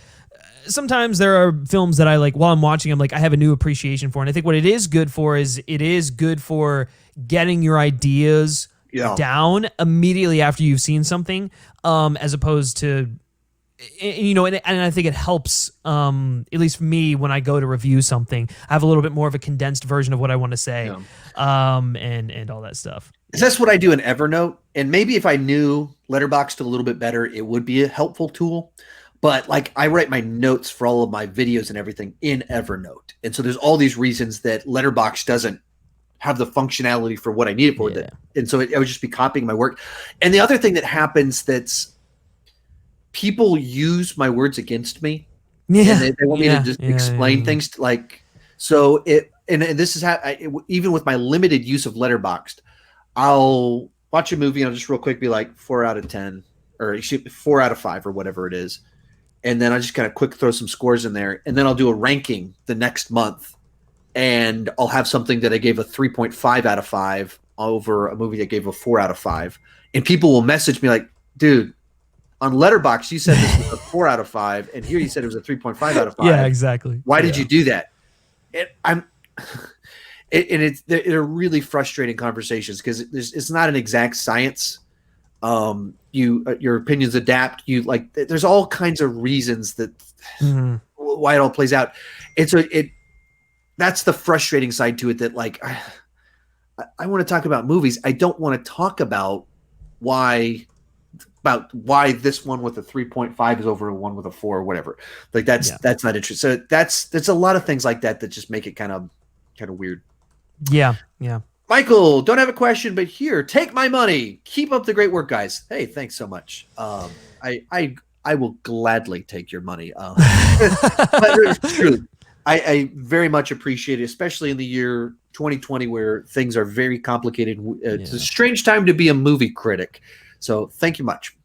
sometimes there are films that I like while I'm watching them, like I have a new appreciation for. And I think what it is good for is it is good for getting your ideas down immediately after you've seen something, as opposed to, you know, and I think it helps, at least for me, when I go to review something, I have a little bit more of a condensed version of what I want to say, and all that stuff. That's what I do in Evernote. And maybe if I knew Letterboxd a little bit better, it would be a helpful tool. But like I write my notes for all of my videos and everything in Evernote. And so there's all these reasons that Letterboxd doesn't have the functionality for what I need it for. That. And so I would just be copying my work. And the other thing that happens that's people use my words against me. Yeah. And they want me to just explain things like, so it, and this is how even with my limited use of Letterboxd, I'll watch a movie and I'll just real quick be like 4 out of 10 or 4 out of 5 or whatever it is. And then I'll just kind of quick throw some scores in there. And then I'll do a ranking the next month. And I'll have something that I gave a 3.5 out of 5 over a movie that gave a 4 out of 5. And people will message me like, dude, on Letterboxd, you said this was a 4 out of 5. And here you said it was a 3.5 out of 5. Yeah, exactly. Why did you do that? They're really frustrating conversations because it's not an exact science. Your opinions adapt. There's all kinds of reasons that why it all plays out. And so that's the frustrating side to it, that like, I want to talk about movies. I don't want to talk about why this one with a 3.5 is over one with a 4 or whatever. Like that's not interesting. So there's a lot of things like that just make it kind of weird. Yeah. Yeah. Michael, don't have a question, but here, take my money. Keep up the great work, guys. Hey, thanks so much. I will gladly take your money. But truly, I very much appreciate it, especially in the year 2020 where things are very complicated. It's a strange time to be a movie critic. So thank you much.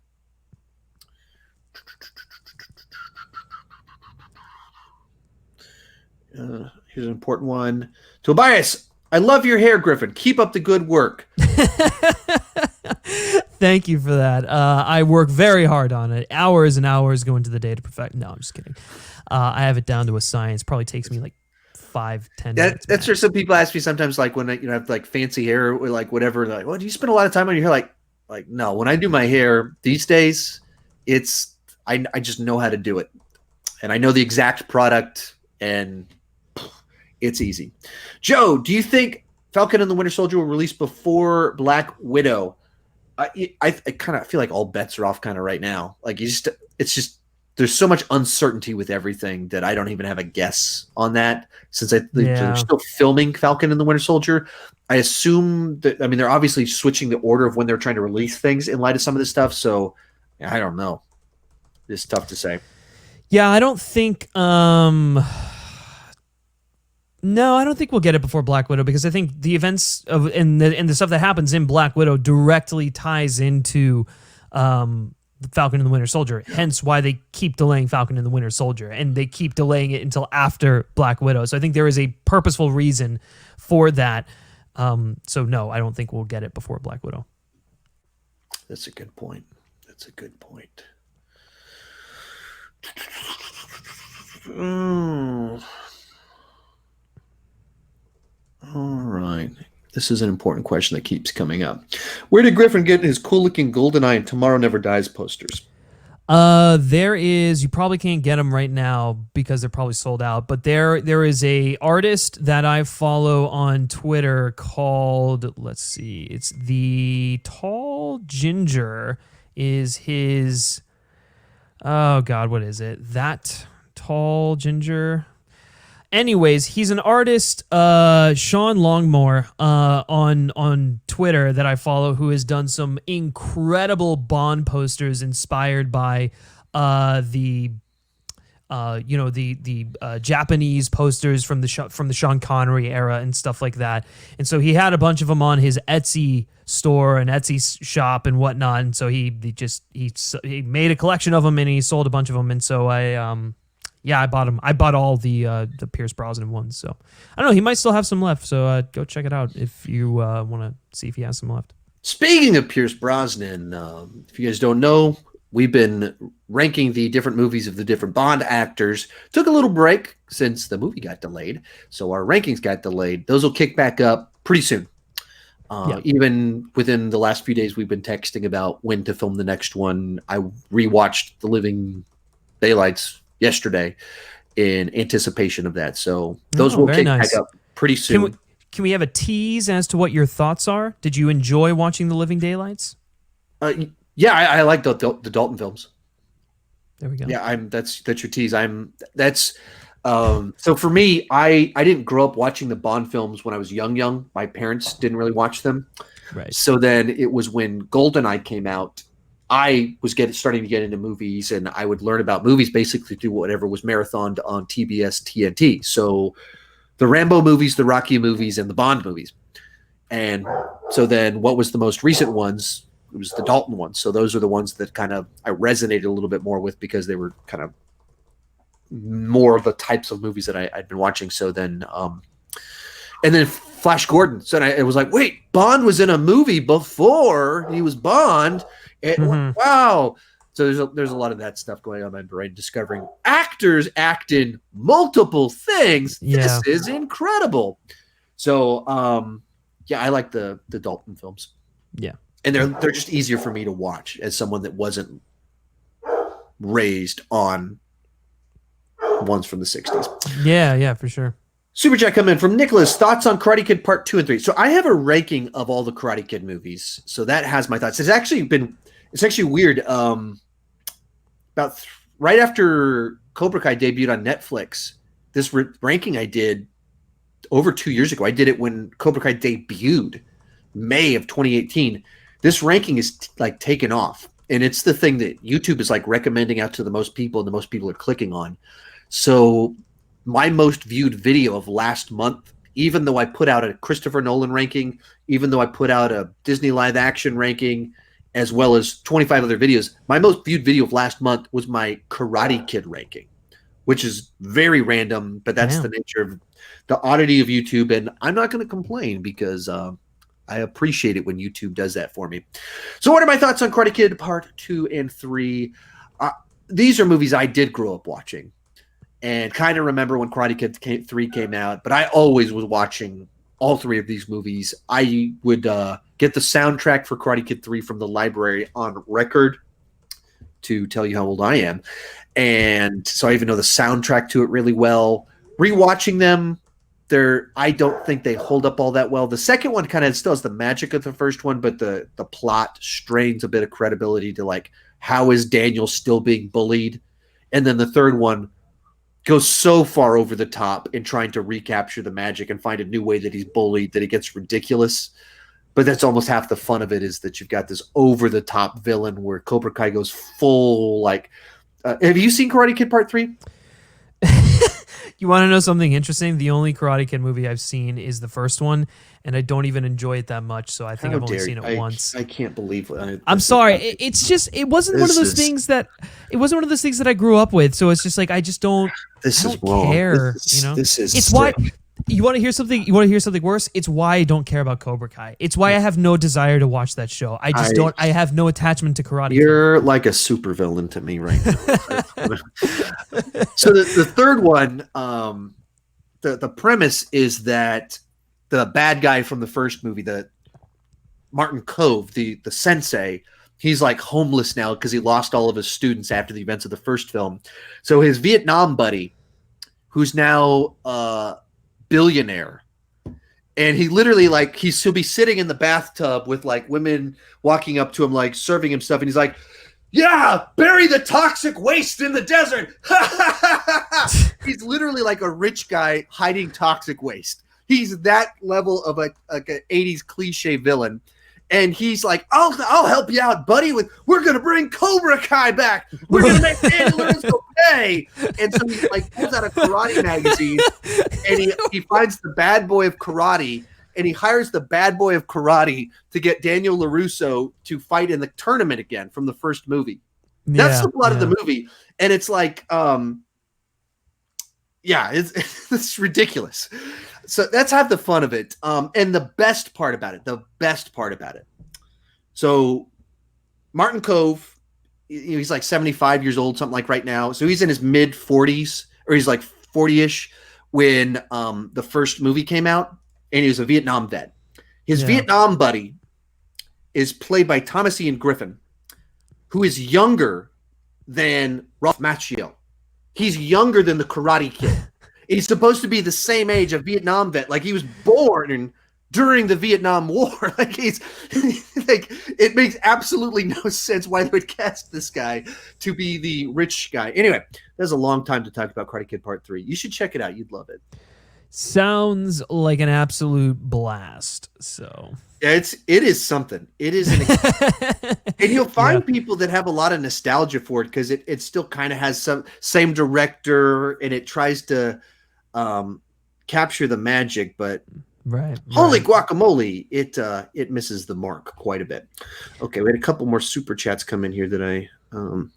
Here's an important one. Tobias, I love your hair, Griffin. Keep up the good work. Thank you for that. I work very hard on it. Hours and hours go into the day to perfect. No, I'm just kidding. I have it down to a science. Probably takes me like 5-10 minutes. That's where some people ask me sometimes, like when I have like fancy hair or like whatever. Like, well, do you spend a lot of time on your hair? Like no. When I do my hair these days, I just know how to do it, and I know the exact product, and it's easy. Joe, do you think Falcon and the Winter Soldier will release before Black Widow? I kind of feel like all bets are off kind of right now. Like it's just there's so much uncertainty with everything that I don't even have a guess on that, since they're still filming Falcon and the Winter Soldier. I assume that, I mean, they're obviously switching the order of when they're trying to release things in light of some of this stuff. So I don't know. It's tough to say. Yeah, I don't think no, I don't think we'll get it before Black Widow, because I think the events of and the stuff that happens in Black Widow directly ties into Falcon and the Winter Soldier. Hence why they keep delaying Falcon and the Winter Soldier, and they keep delaying it until after Black Widow. So I think there is a purposeful reason for that. So no, I don't think we'll get it before Black Widow. That's a good point. All right. This is an important question that keeps coming up. Where did Griffin get his cool-looking GoldenEye and Tomorrow Never Dies posters? There is, you probably can't get them right now because they're probably sold out, but there is a artist that I follow on Twitter called, let's see, it's The Tall Ginger is his, oh God, what is it? That Tall Ginger. Anyways, he's an artist, Sean Longmore, on Twitter that I follow, who has done some incredible Bond posters inspired by the Japanese posters from the Sean Connery era and stuff like that. And so he had a bunch of them on his Etsy store and Etsy shop and whatnot. And so he made a collection of them and he sold a bunch of them. And so Yeah, I bought them. I bought all the Pierce Brosnan ones. So I don't know. He might still have some left. So go check it out if you want to see if he has some left. Speaking of Pierce Brosnan, if you guys don't know, we've been ranking the different movies of the different Bond actors. Took a little break since the movie got delayed, so our rankings got delayed. Those will kick back up pretty soon. Even within the last few days, we've been texting about when to film the next one. I rewatched The Living Daylights yesterday in anticipation of that. So those will kick back up pretty soon. Can we have a tease as to what your thoughts are? Did you enjoy watching The Living Daylights? Yeah, I like the Dalton films. There we go. Yeah, that's your tease. So for me, I didn't grow up watching the Bond films when I was young. My parents didn't really watch them. Right. So then it was when GoldenEye came out, I was starting to get into movies, and I would learn about movies basically through whatever was marathoned on TBS TNT. So the Rambo movies, the Rocky movies, and the Bond movies. And so then what was the most recent ones? It was the Dalton ones. So those are the ones that kind of I resonated a little bit more with because they were kind of more of the types of movies that I'd been watching. So then, and then Flash Gordon. So it was like, wait, Bond was in a movie before he was Bond. Wow. So there's a lot of that stuff going on in my brain, discovering actors act in multiple things. Yeah. This is incredible. So, I like the Dalton films. Yeah. And they're just easier for me to watch as someone that wasn't raised on ones from the 60s. Yeah, for sure. Super chat come in from Nicholas. Thoughts on Karate Kid Part 2 and 3. So I have a ranking of all the Karate Kid movies. So that has my thoughts. It's actually weird. Right after Cobra Kai debuted on Netflix, this ranking I did over 2 years ago. I did it when Cobra Kai debuted, May of 2018. This ranking is taken off. And it's the thing that YouTube is recommending out to the most people, and the most people are clicking on. So my most viewed video of last month, even though I put out a Christopher Nolan ranking, even though I put out a Disney live action ranking, as well as 25 other videos, my most viewed video of last month was my Karate Kid ranking, which is very random, but that's the nature of the oddity of YouTube. And I'm not going to complain because I appreciate it when YouTube does that for me. So what are my thoughts on Karate Kid Part 2 and 3? These are movies I did grow up watching and kind of remember when Karate Kid 3 came out, but I always was watching all three of these movies. I would get the soundtrack for Karate Kid 3 from the library on record to tell you how old I am. And so I even know the soundtrack to it really well. Rewatching them, I don't think they hold up all that well. The second one kind of still has the magic of the first one, but the plot strains a bit of credibility to how is Daniel still being bullied? And then the third one goes so far over the top in trying to recapture the magic and find a new way that he's bullied that it gets ridiculous. But that's almost half the fun of it, is that you've got this over-the-top villain where Cobra Kai goes full, have you seen Karate Kid Part 3? You want to know something interesting? The only Karate Kid movie I've seen is the first one, and I don't even enjoy it that much, so I think I've only seen it once. I can't believe it. I'm sorry. It wasn't one of those things that I grew up with, so it's just I just don't care. It's why you want to hear something worse? It's why I don't care about Cobra Kai. It's why I have no desire to watch that show. I have no attachment to Karate Kid. You're like a supervillain to me right now. So the third one, the premise is that the bad guy from the first movie, the Martin Kove, the sensei, he's homeless now because he lost all of his students after the events of the first film. So his Vietnam buddy, who's now billionaire, and he literally he'll be sitting in the bathtub with women walking up to him serving him stuff, and he's like, yeah, bury the toxic waste in the desert. He's literally a rich guy hiding toxic waste. He's that level of an 80s cliche villain. And he's like, I'll help you out, buddy. We're gonna bring Cobra Kai back. We're gonna make Daniel LaRusso pay. And so he pulls out a karate magazine, and he finds the bad boy of karate, and he hires the bad boy of karate to get Daniel LaRusso to fight in the tournament again from the first movie. That's the plot of the movie, and it's Yeah, it's ridiculous. So that's half the fun of it. And the best part about it. So Martin Cove, he's like 75 years old, something like right now. So he's in his mid 40s, or he's like 40-ish when the first movie came out, and he was a Vietnam vet. His Vietnam buddy is played by Thomas Ian Griffin, who is younger than Ralph Macchio. He's younger than the Karate Kid. He's supposed to be the same age, a Vietnam vet. Like, he was born during the Vietnam War. Like, it makes absolutely no sense why they would cast this guy to be the rich guy. Anyway, there's a long time to talk about Karate Kid Part 3. You should check it out. You'd love it. Sounds like an absolute blast. So yeah, it is something. It is, and you'll find people that have a lot of nostalgia for it because it still kind of has some same director, and it tries to capture the magic, but holy guacamole, it misses the mark quite a bit. Okay, we had a couple more super chats come in here that I some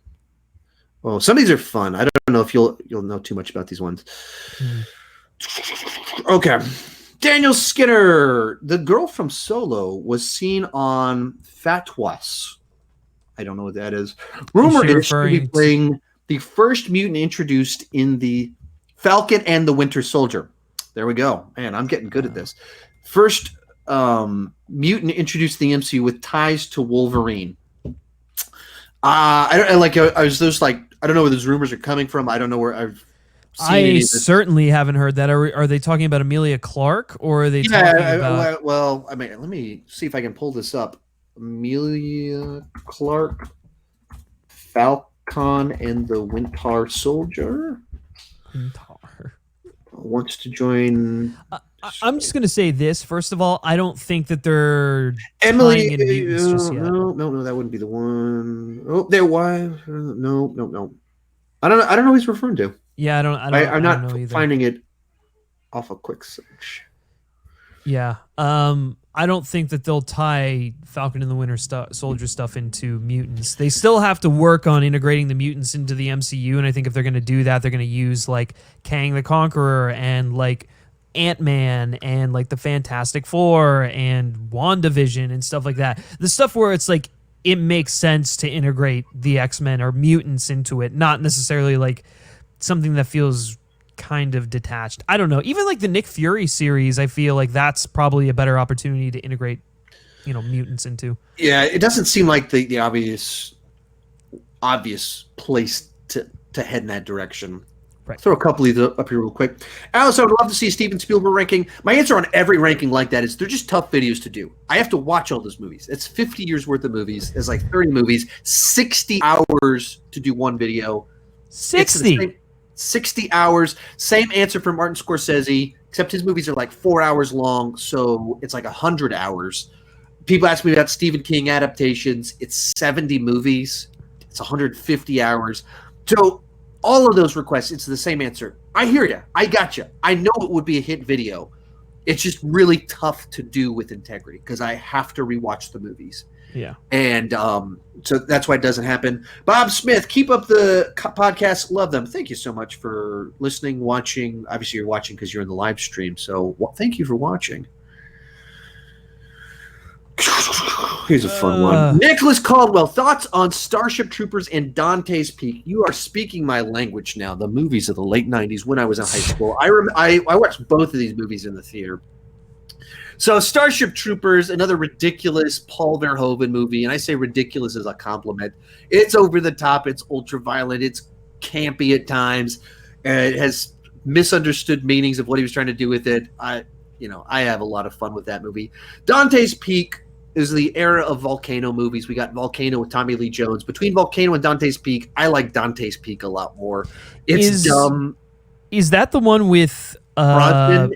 of these are fun. I don't know if you'll know too much about these ones. Okay. Daniel Skinner, the girl from Solo, was seen on Fatwas. I don't know what that is. Rumor is she'll be playing the first mutant introduced in the Falcon and the Winter Soldier. There we go. Man, I'm getting good at this. First mutant introduced in the MCU with ties to Wolverine. I don't know where those rumors are coming from. I don't know where I certainly haven't heard that. Are they talking about Emilia Clarke, or are they talking about... Well, I mean, let me see if I can pull this up. Emilia Clarke, Falcon and the Winter Soldier. Wants to join... I'm just going to say this. First of all, I don't think that they're tying in mutants just yet. No, that wouldn't be the one. Oh, their wife. No. I don't know who he's referring to. Yeah, I'm not finding it off a quick search. Yeah. I don't think that they'll tie Falcon and the Winter Soldier stuff into mutants. They still have to work on integrating the mutants into the MCU, and I think if they're going to do that, they're going to use like Kang the Conqueror and like Ant-Man and like the Fantastic Four and WandaVision and stuff like that. The stuff where it's like it makes sense to integrate the X-Men or mutants into it, not necessarily like something that feels kind of detached. I don't know. Even like the Nick Fury series, I feel like that's probably a better opportunity to integrate, mutants into. Yeah, it doesn't seem like the obvious place to head in that direction. Right. Throw a couple of these up here real quick. Alice, I would love to see Steven Spielberg ranking. My answer on every ranking like that is they're just tough videos to do. I have to watch all those movies. It's 50 years worth of movies. It's like 30 movies, 60 hours to do one video. 60 hours. Same answer for Martin Scorsese, except his movies are like 4 hours long, so it's like 100 hours. People ask me about Stephen King adaptations. It's 70 movies. It's 150 hours. So all of those requests, it's the same answer. I hear you. I got you. I know it would be a hit video. It's just really tough to do with integrity because I have to rewatch the movies. Yeah. And so that's why it doesn't happen. Bob Smith, keep up the podcast. Love them. Thank you so much for listening, watching. Obviously, you're watching because you're in the live stream. So thank you for watching. Here's a fun one. Nicholas Caldwell, thoughts on Starship Troopers and Dante's Peak? You are speaking my language now. The movies of the late 90s when I was in high school. I watched both of these movies in the theater. So Starship Troopers, another ridiculous Paul Verhoeven movie, and I say ridiculous as a compliment. It's over the top. It's ultra violent. It's campy at times. It has misunderstood meanings of what he was trying to do with it. I have a lot of fun with that movie. Dante's Peak is the era of volcano movies. We got Volcano with Tommy Lee Jones. Between Volcano and Dante's Peak, I like Dante's Peak a lot more. It's dumb. Is that the one with Brosnan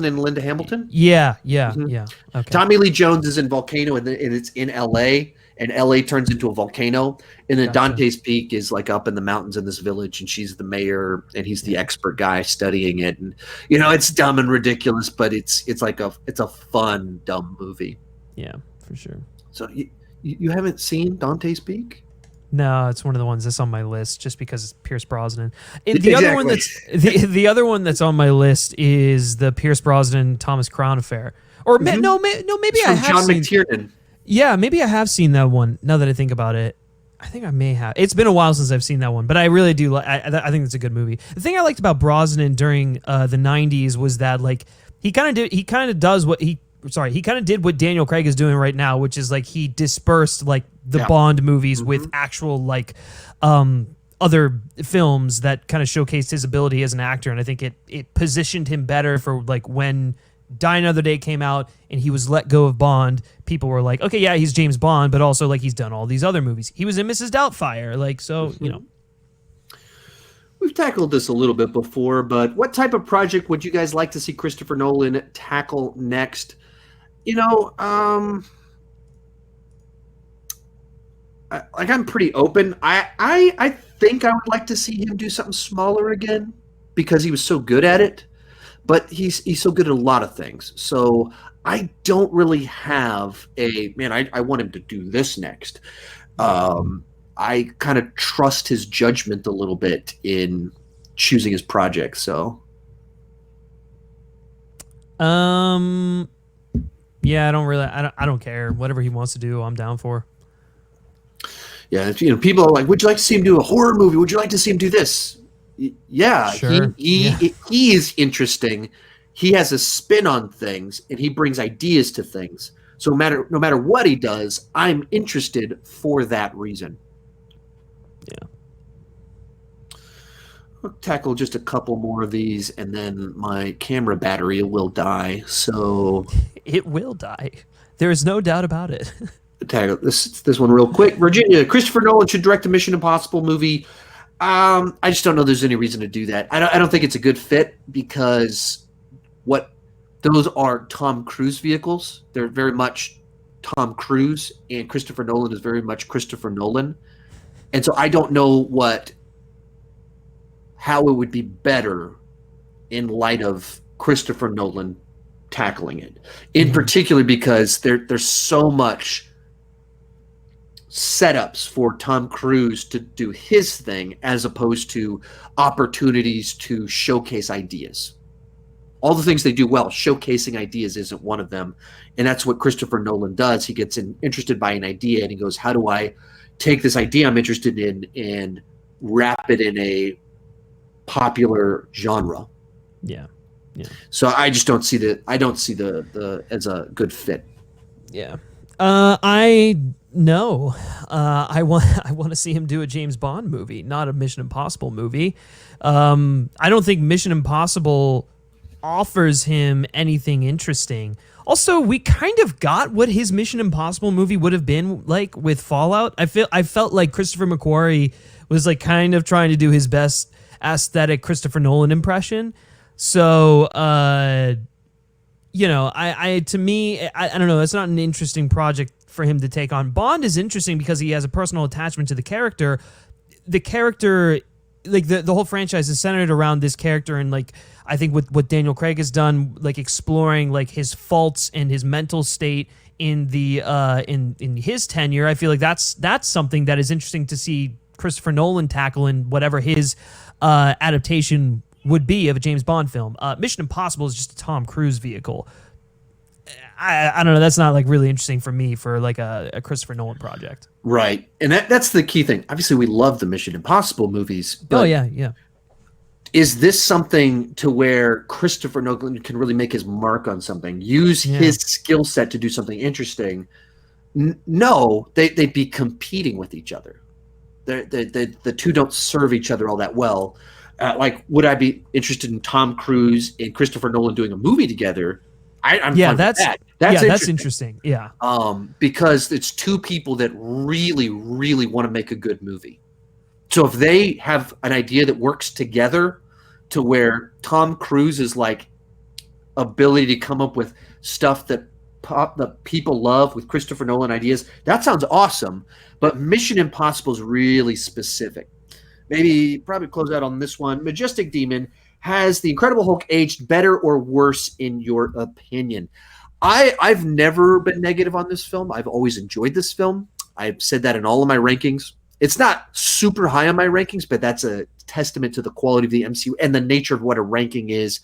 and Linda Hamilton? Yeah. Mm-hmm. Yeah. Okay. Tommy Lee Jones is in Volcano, and it's in L.A., and L.A. turns into a volcano. And then Dante's Peak is like up in the mountains in this village, and she's the mayor, and he's the expert guy studying it. And it's dumb and ridiculous, but it's a fun dumb movie. Yeah, for sure. So you haven't seen Dante's Peak? No, it's one of the ones that's on my list just because it's Pierce Brosnan. The other one the other one that's on my list is the Pierce Brosnan Thomas Crown affair. Or maybe I have John seen. McTiernan. Yeah, maybe I have seen that one. Now that I think about it, I think I may have. It's been a while since I've seen that one, but I really do. I think it's a good movie. The thing I liked about Brosnan during the '90s was that like he kind of did what Daniel Craig is doing right now, which is like he dispersed like the Bond movies with actual like other films that kind of showcased his ability as an actor, and I think it positioned him better for like when Die Another Day came out and he was let go of Bond. People were like, okay, yeah, he's James Bond, but also like he's done all these other movies. He was in Mrs. Doubtfire, like so, you know. We've tackled this a little bit before, but what type of project would you guys like to see Christopher Nolan tackle next? You know, I'm pretty open. I think I would like to see him do something smaller again because he was so good at it. But he's so good at a lot of things. So I don't really have I want him to do this next. I kind of trust his judgment a little bit in choosing his projects. So, yeah, I don't care. Whatever he wants to do, I'm down for. Yeah, people are like, would you like to see him do a horror movie? Would you like to see him do this? Yeah, sure. He is interesting. He has a spin on things, and he brings ideas to things. So no matter what he does, I'm interested for that reason. Yeah. I'll tackle just a couple more of these, and then my camera battery will die. So it will die. There is no doubt about it. Tackle this one real quick. Virginia, Christopher Nolan should direct a Mission Impossible movie. I just don't know there's any reason to do that. I don't think it's a good fit because those are Tom Cruise vehicles. They're very much Tom Cruise, and Christopher Nolan is very much Christopher Nolan. And so I don't know how it would be better in light of Christopher Nolan tackling it. In particular because there's so much setups for Tom Cruise to do his thing as opposed to opportunities to showcase ideas. All the things they do well, showcasing ideas isn't one of them. And that's what Christopher Nolan does. He gets interested by an idea and he goes, how do I take this idea I'm interested in and wrap it in a popular genre? Yeah. Yeah. So I just don't see the as a good fit. Yeah. I want to see him do a James Bond movie, not a Mission Impossible movie. I don't think Mission Impossible offers him anything interesting. Also, we kind of got what his Mission Impossible movie would have been like with Fallout. I felt like Christopher McQuarrie was like kind of trying to do his best aesthetic Christopher Nolan impression. So, to me, I don't know. It's not an interesting project for him to take on. Bond is interesting because he has a personal attachment to the character. The character, like the whole franchise is centered around this character, and like I think what Daniel Craig has done, like exploring like his faults and his mental state in the in his tenure, I feel like that's something that is interesting to see Christopher Nolan tackle in whatever his adaptation would be of a James Bond film. Mission Impossible is just a Tom Cruise vehicle. I don't know. That's not like really interesting for me for like a Christopher Nolan project. Right. And that's the key thing. Obviously, we love the Mission Impossible movies. But yeah. Is this something to where Christopher Nolan can really make his mark on something, use his skill set to do something interesting? No, they'd be competing with each other. The two don't serve each other all that well. Would I be interested in Tom Cruise and Christopher Nolan doing a movie together? I'm fine with that. That's interesting. Yeah. Because it's two people that really, really want to make a good movie. So if they have an idea that works together to where Tom Cruise's like ability to come up with stuff that people love with Christopher Nolan ideas, that sounds awesome. But Mission Impossible is really specific. Probably close out on this one. Majestic Demon, has the Incredible Hulk aged better or worse in your opinion? I've never been negative on this film. I've always enjoyed this film. I've said that in all of my rankings. it's not super high on my rankings, but that's a testament to the quality of the MCU and the nature of what a ranking is.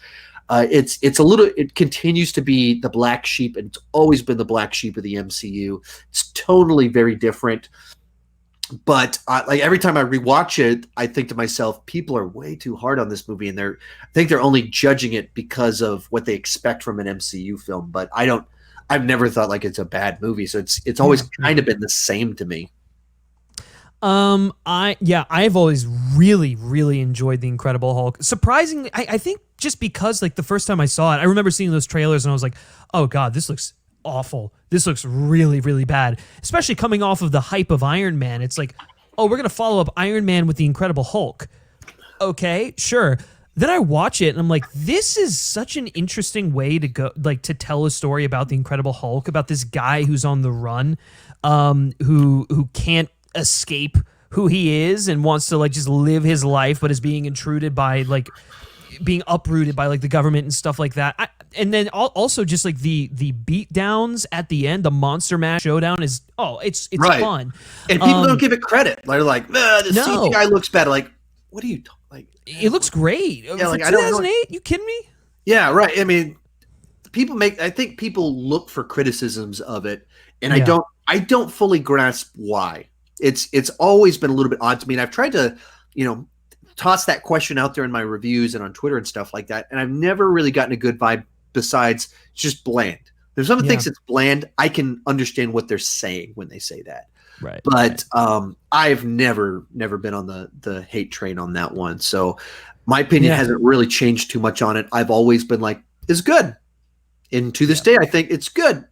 It continues to be the black sheep, and it's always been the black sheep of the MCU. It's totally very different. But like every time I rewatch it, I think to myself, people are way too hard on this movie, and I think they're only judging it because of what they expect from an MCU film. But I've never thought like it's a bad movie, so it's always kind of been the same to me. I've always really enjoyed The Incredible Hulk. Surprisingly, I think just because like the first time I saw it, I remember seeing those trailers and I was like, oh God, this looks awful. This looks really bad. Especially coming off of the hype of Iron Man. It's like, oh, we're going to follow up Iron Man with The Incredible Hulk. Okay, sure. Then I watch it and I'm like, this is such an interesting way to go, like to tell a story about The Incredible Hulk, about this guy who's on the run, who can't escape who he is and wants to like just live his life, but is being intruded by like being uprooted by like the government and stuff like that. And then also just like the beat downs at the end, the monster mash showdown is it's right. Fun. And people don't give it credit. They're like, the CGI looks better. Like, what are you like? It looks great. Yeah, like 2008, you kidding me? Yeah, right. I mean, I think people look for criticisms of it, and I don't fully grasp why. It's always been a little bit odd to me, and I've tried to, toss that question out there in my reviews and on Twitter and stuff like that, and I've never really gotten a good vibe besides just bland. There's some things that's bland. I can understand what they're saying when they say that. Right. But I've never been on the hate train on that one. So my opinion hasn't really changed too much on it. I've always been like, it's good. And to this day, I think it's good.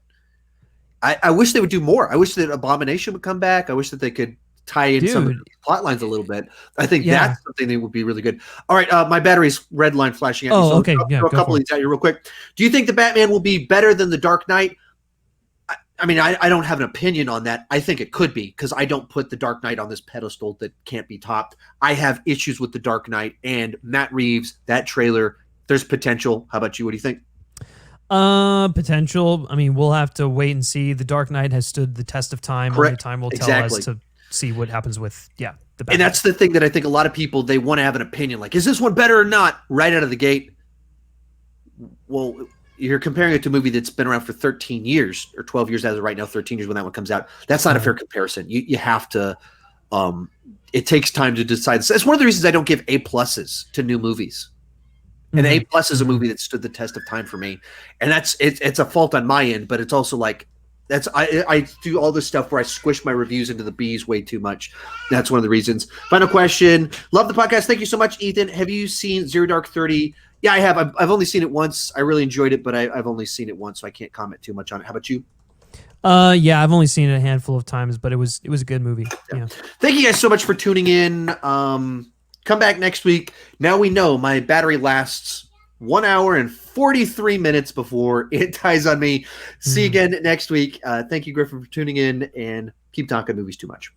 I wish they would do more. I wish that Abomination would come back. I wish that they could tie in some of the plot lines a little bit. I think that's something that would be really good. All right, my battery's red line flashing at me. So okay. Throw a couple of these out here real quick. Do you think the Batman will be better than the Dark Knight? I mean, I don't have an opinion on that. I think it could be, because I don't put the Dark Knight on this pedestal that can't be topped. I have issues with the Dark Knight and Matt Reeves, that trailer. There's potential. How about you? What do you think? Potential. I mean, we'll have to wait and see. The Dark Knight has stood the test of time. Correct. Only time will tell us to see what happens with the Batman. And that's the thing that I think a lot of people, they want to have an opinion. Like, is this one better or not? Right out of the gate. Well, you're comparing it to a movie that's been around for 13 years or 12 years as of right now, 13 years when that one comes out. That's not a fair comparison. You have to it takes time to decide. That's one of the reasons I don't give A+ to new movies. And A+ is a movie that stood the test of time for me. And it's a fault on my end, but it's also like I do all this stuff where I squish my reviews into the B's way too much. That's one of the reasons. Final question. Love the podcast. Thank you so much, Ethan. Have you seen Zero Dark 30? Yeah, I have. I've only seen it once. I really enjoyed it, but I've only seen it once, so I can't comment too much on it. How about you? Yeah, I've only seen it a handful of times, but it was a good movie. Yeah. Thank you guys so much for tuning in. Come back next week. Now we know my battery lasts 1 hour and 43 minutes before it dies on me. See you again next week. Thank you, Griffin, for tuning in, and keep talking movies too much.